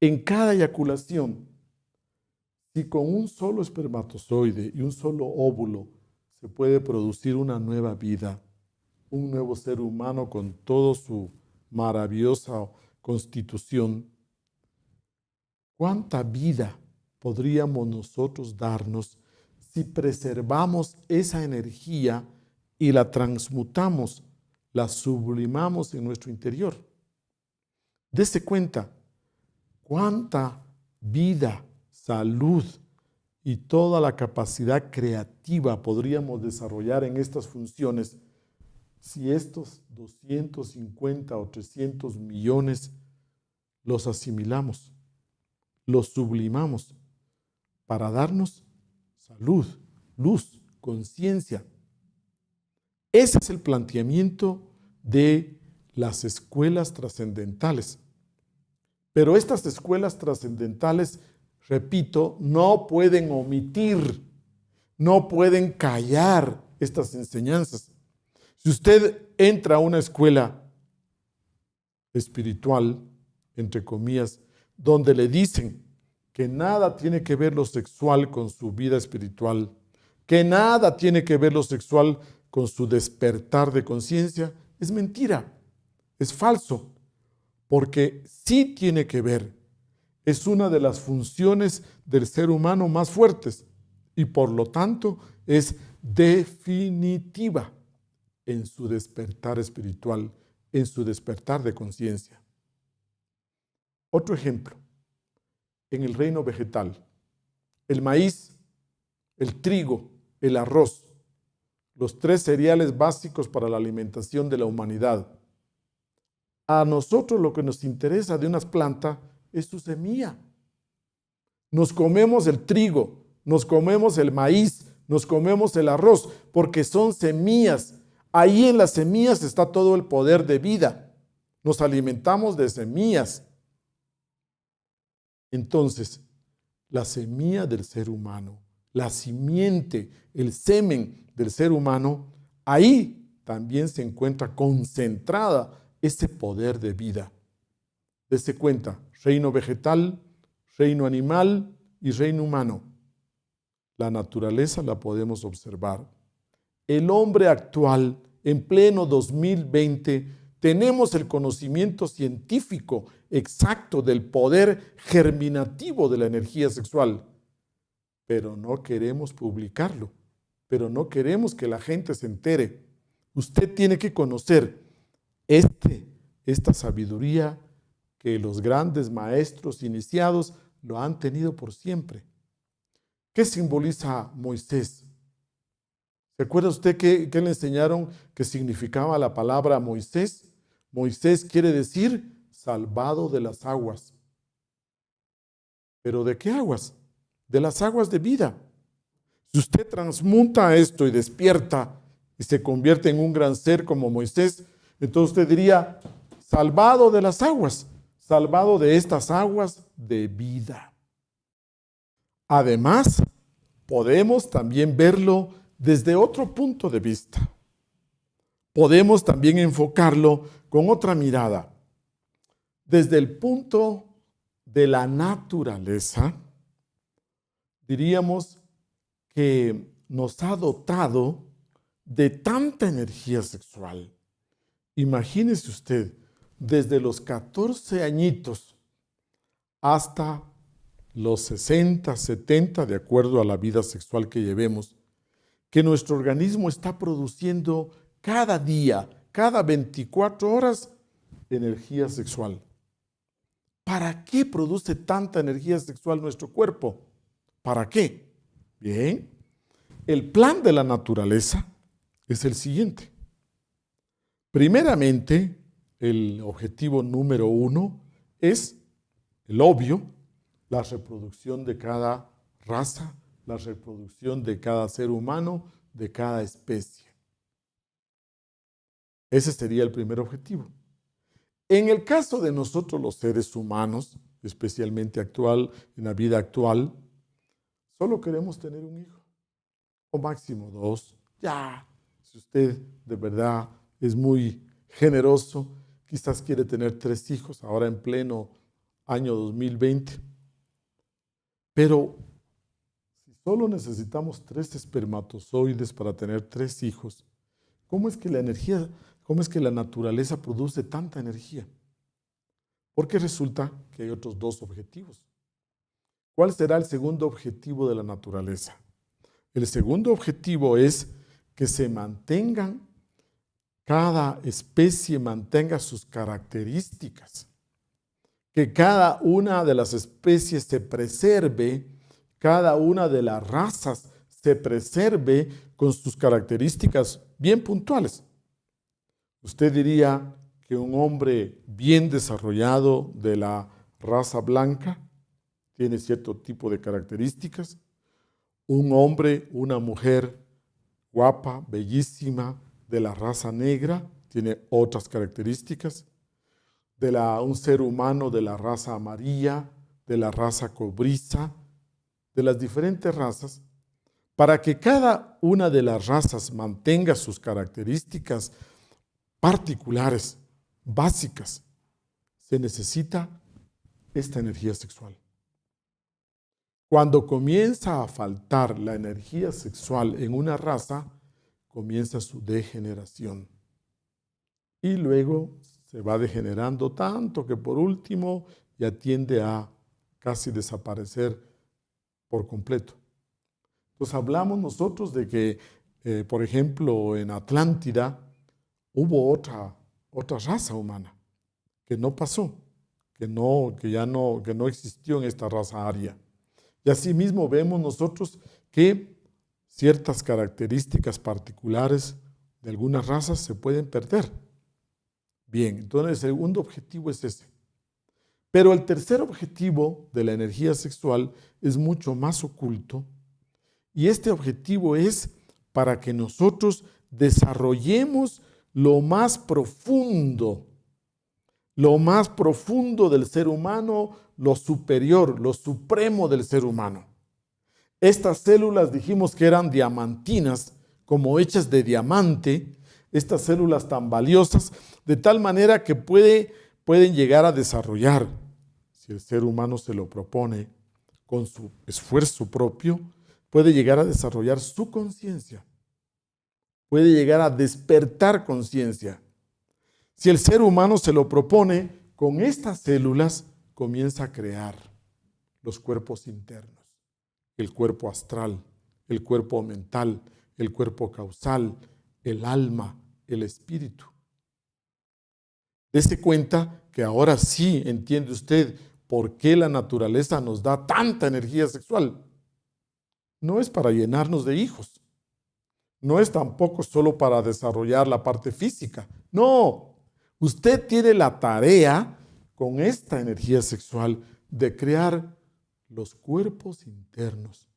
En cada eyaculación, si con un solo espermatozoide y un solo óvulo se puede producir una nueva vida, un nuevo ser humano con toda su maravillosa constitución, ¿cuánta vida podríamos nosotros darnos si preservamos esa energía y la transmutamos, la sublimamos en nuestro interior? Dese cuenta cuánta vida, salud y toda la capacidad creativa podríamos desarrollar en estas funciones si estos 250 o 300 millones los asimilamos, los sublimamos para darnos salud, luz, conciencia. Ese es el planteamiento de las escuelas trascendentales. Pero estas escuelas trascendentales, repito, no pueden omitir, no pueden callar estas enseñanzas. Si usted entra a una escuela espiritual, entre comillas, donde le dicen que nada tiene que ver lo sexual con su vida espiritual, que nada tiene que ver lo sexual con su despertar de conciencia, es mentira, es falso, porque sí tiene que ver. Es una de las funciones del ser humano más fuertes y por lo tanto es definitiva en su despertar espiritual, en su despertar de conciencia. Otro ejemplo, en el reino vegetal, el maíz, el trigo, el arroz, los 3 cereales básicos para la alimentación de la humanidad. A nosotros lo que nos interesa de unas plantas es su semilla. Nos comemos el trigo, nos comemos el maíz, nos comemos el arroz, porque son semillas. Ahí en las semillas está todo el poder de vida. Nos alimentamos de semillas. Entonces, la semilla del ser humano, la simiente, el semen del ser humano, ahí también se encuentra concentrada ese poder de vida. Dese cuenta, reino vegetal, reino animal y reino humano. La naturaleza la podemos observar. El hombre actual, en pleno 2020, tenemos el conocimiento científico exacto del poder germinativo de la energía sexual, pero no queremos publicarlo, pero no queremos que la gente se entere. Usted tiene que conocer esta sabiduría que los grandes maestros iniciados lo han tenido por siempre. ¿Qué simboliza Moisés? ¿Se acuerda usted que le enseñaron que significaba la palabra Moisés? Moisés quiere decir salvado de las aguas. ¿Pero de qué aguas? De las aguas de vida. Si usted transmuta esto y despierta y se convierte en un gran ser como Moisés, entonces usted diría, salvado de las aguas, salvado de estas aguas de vida. Además, podemos también verlo desde otro punto de vista. Podemos también enfocarlo con otra mirada. Desde el punto de la naturaleza, diríamos que nos ha dotado de tanta energía sexual. Imagínese usted, desde los 14 añitos hasta los 60, 70, de acuerdo a la vida sexual que llevemos, que nuestro organismo está produciendo cada día, cada 24 horas, energía sexual. ¿Para qué produce tanta energía sexual nuestro cuerpo? ¿Para qué? Bien, el plan de la naturaleza es el siguiente. Primeramente, el objetivo número 1 es el obvio, la reproducción de cada raza, la reproducción de cada ser humano, de cada especie. Ese sería el primer objetivo. En el caso de nosotros los seres humanos, especialmente en la vida actual, solo queremos tener un hijo, o máximo 2. Ya, si usted de verdad es muy generoso, quizás quiere tener 3 hijos, ahora en pleno año 2020. Pero si solo necesitamos 3 espermatozoides para tener 3 hijos, ¿cómo es que la naturaleza produce tanta energía? Porque resulta que hay otros 2 objetivos. ¿Cuál será el segundo objetivo de la naturaleza? El segundo objetivo es que se mantengan, cada especie mantenga sus características, que cada una de las especies se preserve, cada una de las razas se preserve con sus características bien puntuales. Usted diría que un hombre bien desarrollado de la raza blanca tiene cierto tipo de características. un hombre, una mujer guapa, bellísima, de la raza negra, tiene otras características, un ser humano de la raza amarilla, de la raza cobriza, de las diferentes razas, para que cada una de las razas mantenga sus características particulares, básicas, se necesita esta energía sexual. Cuando comienza a faltar la energía sexual en una raza, comienza su degeneración. Y luego se va degenerando tanto que por último ya tiende a casi desaparecer por completo. Entonces hablamos nosotros de que, por ejemplo, en Atlántida hubo otra raza humana que no pasó, que no existió en esta raza aria. Y asimismo vemos nosotros que ciertas características particulares de algunas razas se pueden perder. Bien, entonces el segundo objetivo es ese. Pero el tercer objetivo de la energía sexual es mucho más oculto y este objetivo es para que nosotros desarrollemos lo más profundo del ser humano, lo superior, lo supremo del ser humano. Estas células dijimos que eran diamantinas, como hechas de diamante, estas células tan valiosas, de tal manera que pueden llegar a desarrollar, si el ser humano se lo propone con su esfuerzo propio, puede llegar a desarrollar su conciencia, puede llegar a despertar conciencia. Si el ser humano se lo propone, con estas células comienza a crear los cuerpos internos, el cuerpo astral, el cuerpo mental, el cuerpo causal, el alma, el espíritu. Dese cuenta que ahora sí entiende usted por qué la naturaleza nos da tanta energía sexual. No es para llenarnos de hijos, no es tampoco solo para desarrollar la parte física, no. Usted tiene la tarea con esta energía sexual de crear los cuerpos internos.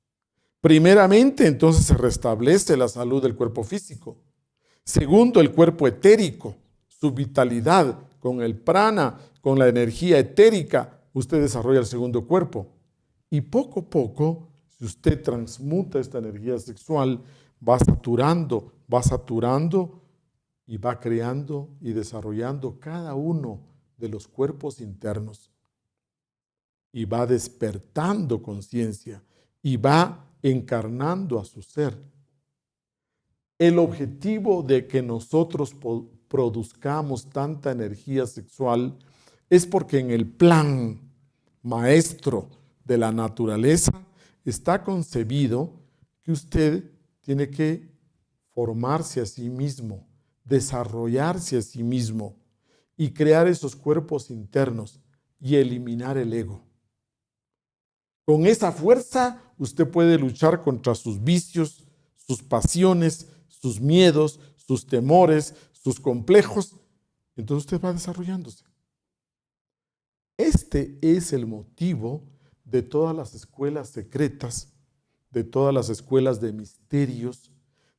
Primeramente, entonces se restablece la salud del cuerpo físico. Segundo, el cuerpo etérico, su vitalidad con el prana, con la energía etérica, usted desarrolla el segundo cuerpo. Y poco a poco, si usted transmuta esta energía sexual, va saturando y va creando y desarrollando cada uno de los cuerpos internos. Y va despertando conciencia y va encarnando a su ser. El objetivo de que nosotros produzcamos tanta energía sexual es porque en el plan maestro de la naturaleza está concebido que usted tiene que formarse a sí mismo, desarrollarse a sí mismo y crear esos cuerpos internos y eliminar el ego. Con esa fuerza usted puede luchar contra sus vicios, sus pasiones, sus miedos, sus temores, sus complejos. Entonces usted va desarrollándose. Este es el motivo de todas las escuelas secretas, de todas las escuelas de misterios,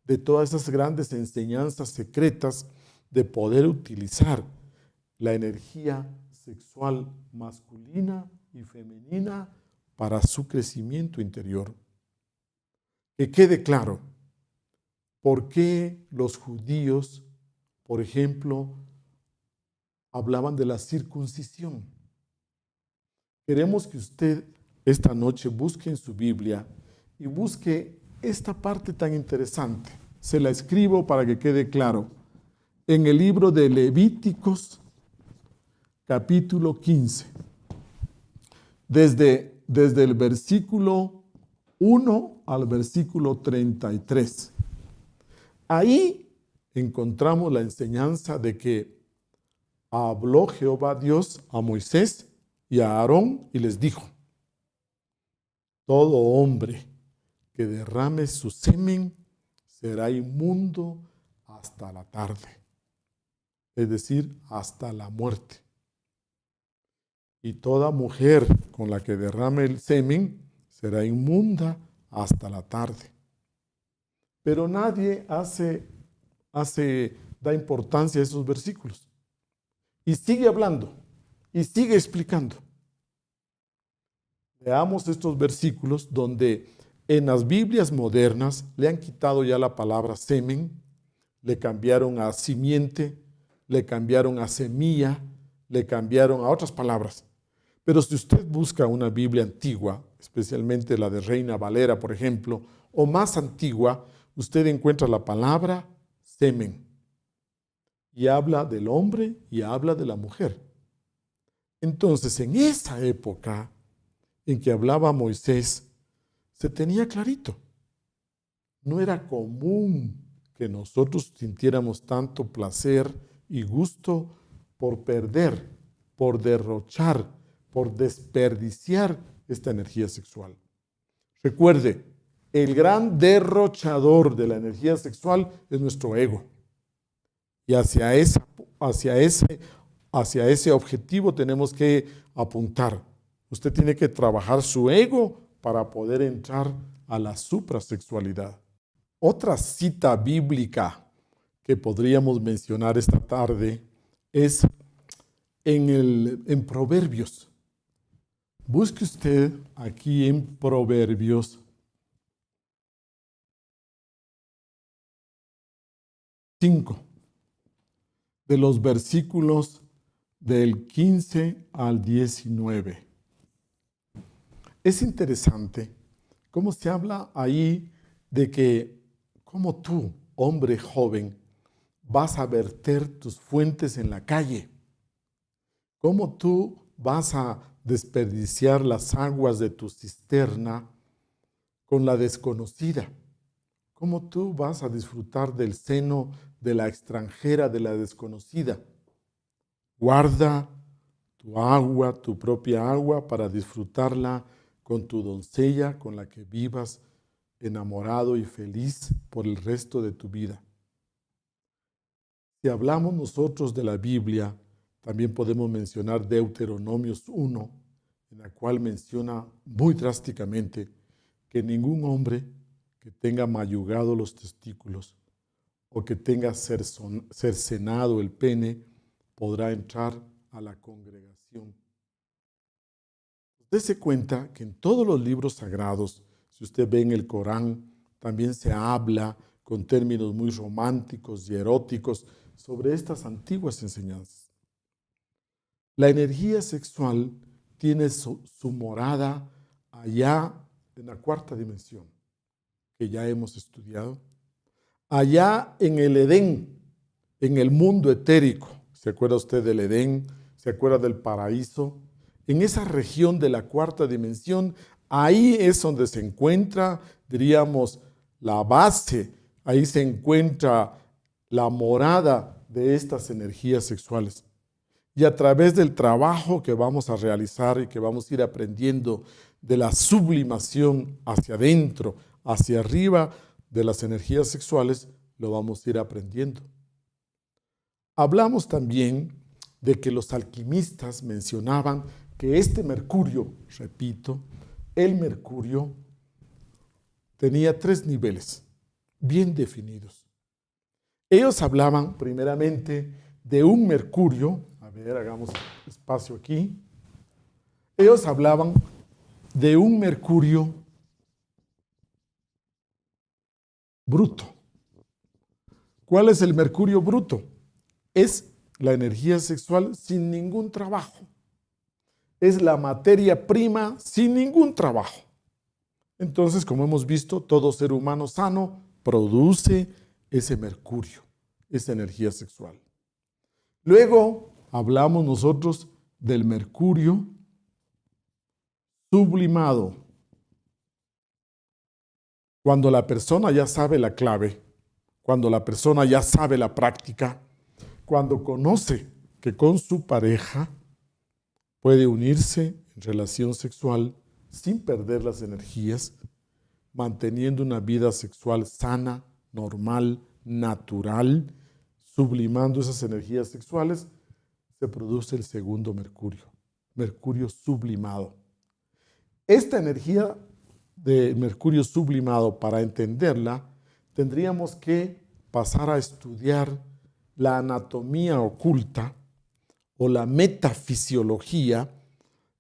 de todas esas grandes enseñanzas secretas de poder utilizar la energía sexual masculina y femenina para su crecimiento interior. Que quede claro, ¿por qué los judíos, por ejemplo, hablaban de la circuncisión? Queremos que usted esta noche busque en su Biblia y busque esta parte tan interesante. Se la escribo para que quede claro. En el libro de Levíticos, capítulo 15, desde el versículo 1 al versículo 33. Ahí encontramos la enseñanza de que habló Jehová Dios a Moisés y a Aarón y les dijo: todo hombre que derrame su semen será inmundo hasta la tarde, es decir, hasta la muerte. Y toda mujer con la que derrame el semen será inmunda hasta la tarde. Pero nadie da importancia a esos versículos. Y sigue hablando, y sigue explicando. Veamos estos versículos donde en las Biblias modernas le han quitado ya la palabra semen, le cambiaron a simiente, le cambiaron a semilla, le cambiaron a otras palabras. Pero si usted busca una Biblia antigua, especialmente la de Reina Valera, por ejemplo, o más antigua, usted encuentra la palabra semen. Y habla del hombre y habla de la mujer. Entonces, en esa época en que hablaba Moisés, se tenía clarito. No era común que nosotros sintiéramos tanto placer y gusto por perder, por derrochar, por desperdiciar esta energía sexual. Recuerde, el gran derrochador de la energía sexual es nuestro ego. Y hacia ese objetivo tenemos que apuntar. Usted tiene que trabajar su ego para poder entrar a la suprasexualidad. Otra cita bíblica que podríamos mencionar esta tarde es en Proverbios. Busque usted aquí en Proverbios 5, de los versículos del 15 al 19. Es interesante cómo se habla ahí de que, como tú, hombre joven, vas a verter tus fuentes en la calle, cómo tú vas a desperdiciar las aguas de tu cisterna con la desconocida, cómo tú vas a disfrutar del seno de la extranjera, de la desconocida. Guarda tu agua, tu propia agua, para disfrutarla con tu doncella, con la que vivas enamorado y feliz por el resto de tu vida. Si hablamos nosotros de la Biblia, también podemos mencionar Deuteronomios 1, en la cual menciona muy drásticamente que ningún hombre que tenga mayugado los testículos o que tenga cercenado el pene podrá entrar a la congregación. Dese cuenta que en todos los libros sagrados, si usted ve en el Corán, también se habla con términos muy románticos y eróticos sobre estas antiguas enseñanzas. La energía sexual tiene su morada allá en la cuarta dimensión, que ya hemos estudiado, allá en el Edén, en el mundo etérico. ¿Se acuerda usted del Edén? ¿Se acuerda del paraíso? En esa región de la cuarta dimensión, ahí es donde se encuentra, diríamos, la base, ahí se encuentra la morada de estas energías sexuales. Y a través del trabajo que vamos a realizar y que vamos a ir aprendiendo de la sublimación hacia adentro, hacia arriba de las energías sexuales, lo vamos a ir aprendiendo. Hablamos también de que los alquimistas mencionaban que este mercurio, repito, el mercurio tenía 3 niveles bien definidos. Ellos hablaban primeramente de un mercurio, a ver, hagamos espacio aquí. Ellos hablaban de un mercurio bruto. ¿Cuál es el mercurio bruto? Es la energía sexual sin ningún trabajo. Es la materia prima sin ningún trabajo. Entonces, como hemos visto, todo ser humano sano produce ese mercurio, esa energía sexual. Luego hablamos nosotros del mercurio sublimado. Cuando la persona ya sabe la clave, cuando la persona ya sabe la práctica, cuando conoce que con su pareja puede unirse en relación sexual sin perder las energías, manteniendo una vida sexual sana, normal, natural, sublimando esas energías sexuales, se produce el segundo mercurio, mercurio sublimado. Esta energía de mercurio sublimado, para entenderla, tendríamos que pasar a estudiar la anatomía oculta o la metafisiología,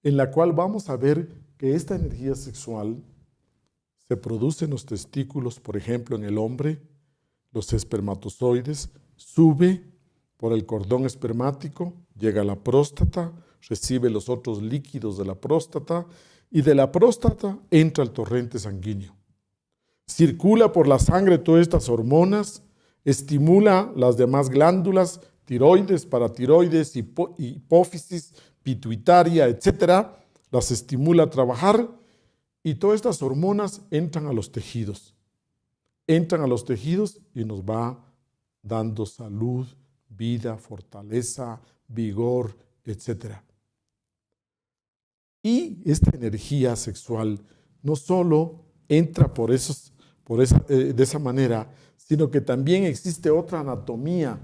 en la cual vamos a ver que esta energía sexual se produce en los testículos, por ejemplo, en el hombre, los espermatozoides, sube por el cordón espermático, llega a la próstata, recibe los otros líquidos de la próstata y de la próstata entra al torrente sanguíneo. Circula por la sangre todas estas hormonas, estimula las demás glándulas, tiroides, paratiroides, hipófisis, pituitaria, etcétera, las estimula a trabajar y todas estas hormonas entran a los tejidos. Entran a los tejidos y nos va dando salud, vida, fortaleza, vigor, etcétera. Y esta energía sexual no solo entra de esa manera, sino que también existe otra anatomía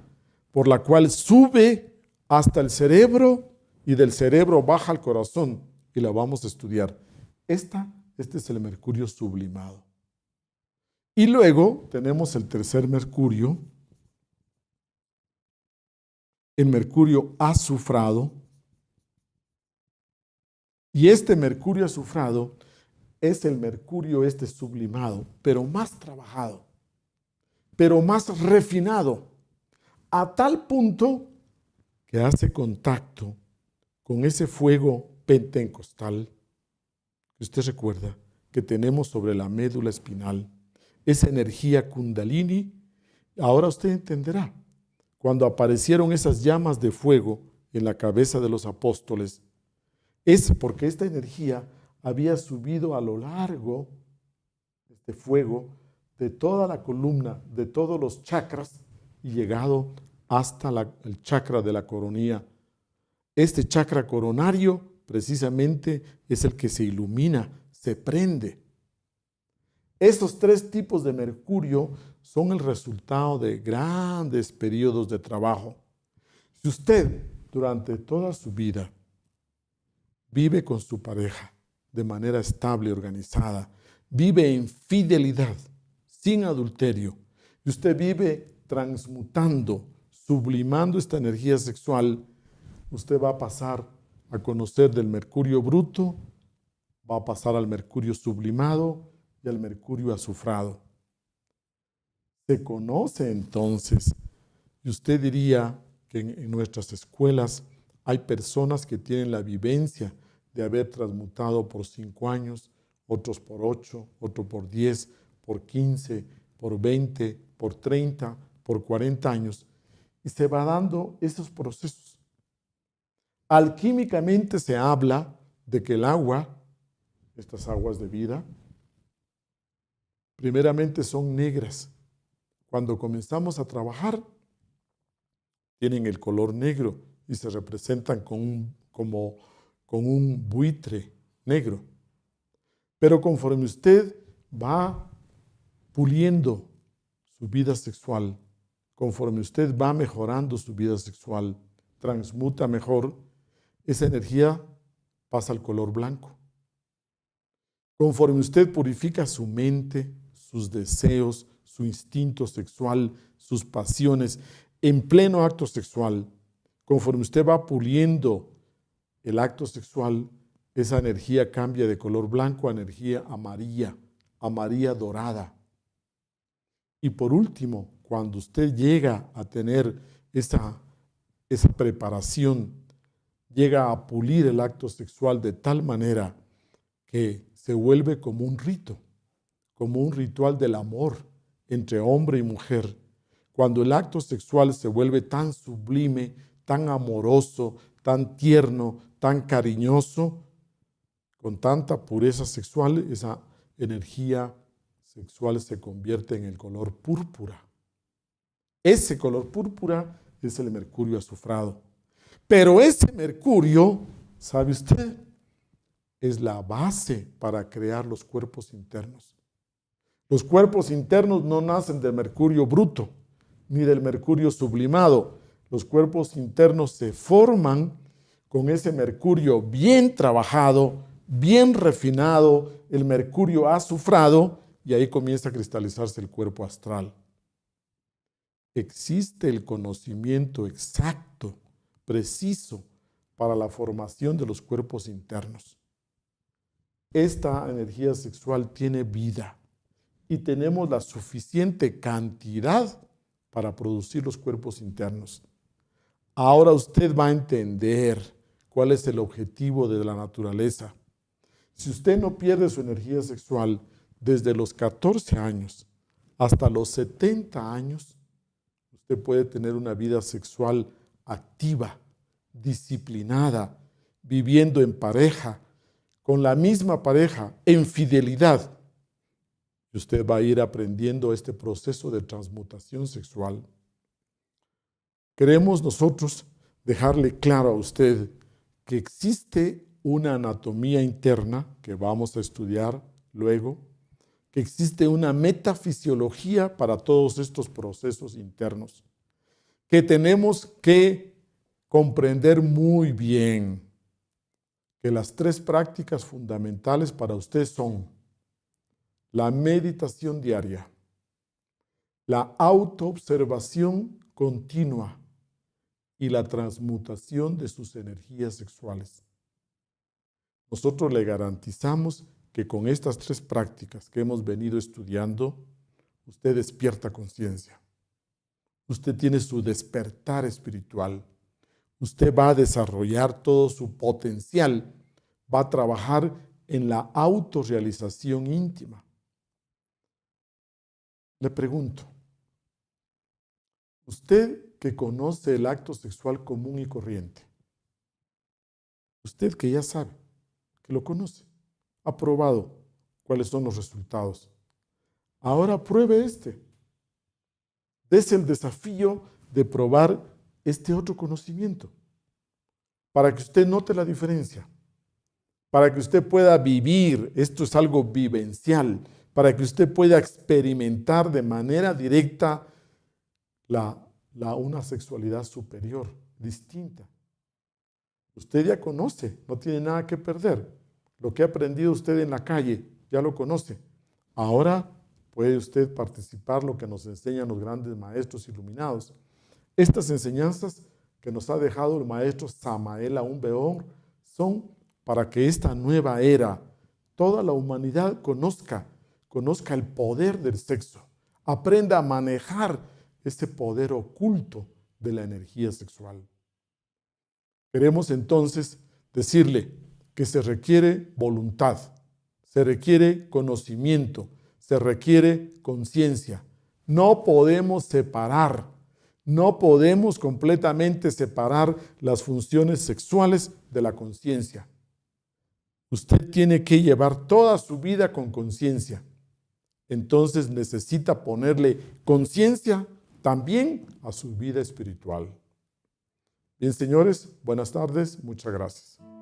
por la cual sube hasta el cerebro y del cerebro baja al corazón, y la vamos a estudiar. Este es el mercurio sublimado. Y luego tenemos el tercer mercurio, el mercurio azufrado. Y este mercurio azufrado es el mercurio sublimado, pero más trabajado, pero más refinado, a tal punto que hace contacto con ese fuego pentecostal que usted recuerda que tenemos sobre la médula espinal, esa energía kundalini. Ahora usted entenderá, cuando aparecieron esas llamas de fuego en la cabeza de los apóstoles, es porque esta energía había subido a lo largo, este fuego, de toda la columna, de todos los chakras, y llegado hasta el chakra de la coronilla. Este chakra coronario precisamente es el que se ilumina, se prende. Estos tres tipos de mercurio son el resultado de grandes periodos de trabajo. Si usted durante toda su vida vive con su pareja de manera estable y organizada, vive en fidelidad, sin adulterio, y usted vive transmutando, sublimando esta energía sexual, usted va a pasar a conocer del mercurio bruto, va a pasar al mercurio sublimado y al mercurio azufrado. Se conoce entonces, y usted diría que en nuestras escuelas hay personas que tienen la vivencia de haber transmutado por 5 años, otros por 8, otros por 10, por 15, por 20, por 30, por 40 años, y se va dando esos procesos. Alquímicamente se habla de que el agua, estas aguas de vida, primeramente son negras. Cuando comenzamos a trabajar, tienen el color negro y se representan como un buitre negro. Pero conforme usted va puliendo su vida sexual, conforme usted va mejorando su vida sexual, transmuta mejor, esa energía pasa al color blanco. Conforme usted purifica su mente, sus deseos, su instinto sexual, sus pasiones, en pleno acto sexual, conforme usted va puliendo el acto sexual, esa energía cambia de color blanco a energía amarilla, amarilla dorada. Y por último, cuando usted llega a tener esa preparación, llega a pulir el acto sexual de tal manera que se vuelve como un rito, como un ritual del amor entre hombre y mujer. Cuando el acto sexual se vuelve tan sublime, tan amoroso, tan tierno, tan cariñoso, con tanta pureza sexual, esa energía sexual se convierte en el color púrpura. Ese color púrpura es el mercurio azufrado. Pero ese mercurio, ¿sabe usted?, es la base para crear los cuerpos internos. Los cuerpos internos no nacen del mercurio bruto, ni del mercurio sublimado. Los cuerpos internos se forman con ese mercurio bien trabajado, bien refinado, el mercurio azufrado y ahí comienza a cristalizarse el cuerpo astral. Existe el conocimiento exacto, preciso, para la formación de los cuerpos internos. Esta energía sexual tiene vida y tenemos la suficiente cantidad para producir los cuerpos internos. Ahora usted va a entender cuál es el objetivo de la naturaleza. Si usted no pierde su energía sexual desde los 14 años hasta los 70 años, usted puede tener una vida sexual activa, disciplinada, viviendo en pareja, con la misma pareja, en fidelidad. Y usted va a ir aprendiendo este proceso de transmutación sexual. Queremos nosotros dejarle claro a usted que existe una anatomía interna que vamos a estudiar luego, que existe una metafisiología para todos estos procesos internos, que tenemos que comprender muy bien que las 3 prácticas fundamentales para usted son la meditación diaria, la autoobservación continua y la transmutación de sus energías sexuales. Nosotros le garantizamos que con estas 3 prácticas que hemos venido estudiando, usted despierta conciencia. Usted tiene su despertar espiritual. Usted va a desarrollar todo su potencial. Va a trabajar en la autorrealización íntima. Le pregunto, usted que conoce el acto sexual común y corriente, usted que ya sabe, que lo conoce, ha probado cuáles son los resultados. Ahora pruebe este. Dese el desafío de probar este otro conocimiento para que usted note la diferencia, para que usted pueda vivir, esto es algo vivencial, para que usted pueda experimentar de manera directa una sexualidad superior, distinta. Usted ya conoce, no tiene nada que perder. Lo que ha aprendido usted en la calle, ya lo conoce. Ahora puede usted participar lo que nos enseñan los grandes maestros iluminados. Estas enseñanzas que nos ha dejado el maestro Samael Aún Weor son para que esta nueva era, toda la humanidad conozca el poder del sexo, aprenda a manejar ese poder oculto de la energía sexual. Queremos entonces decirle que se requiere voluntad, se requiere conocimiento, se requiere conciencia. No podemos separar, no podemos completamente separar las funciones sexuales de la conciencia. Usted tiene que llevar toda su vida con conciencia. Entonces necesita ponerle conciencia también a su vida espiritual. Bien, señores, buenas tardes, muchas gracias.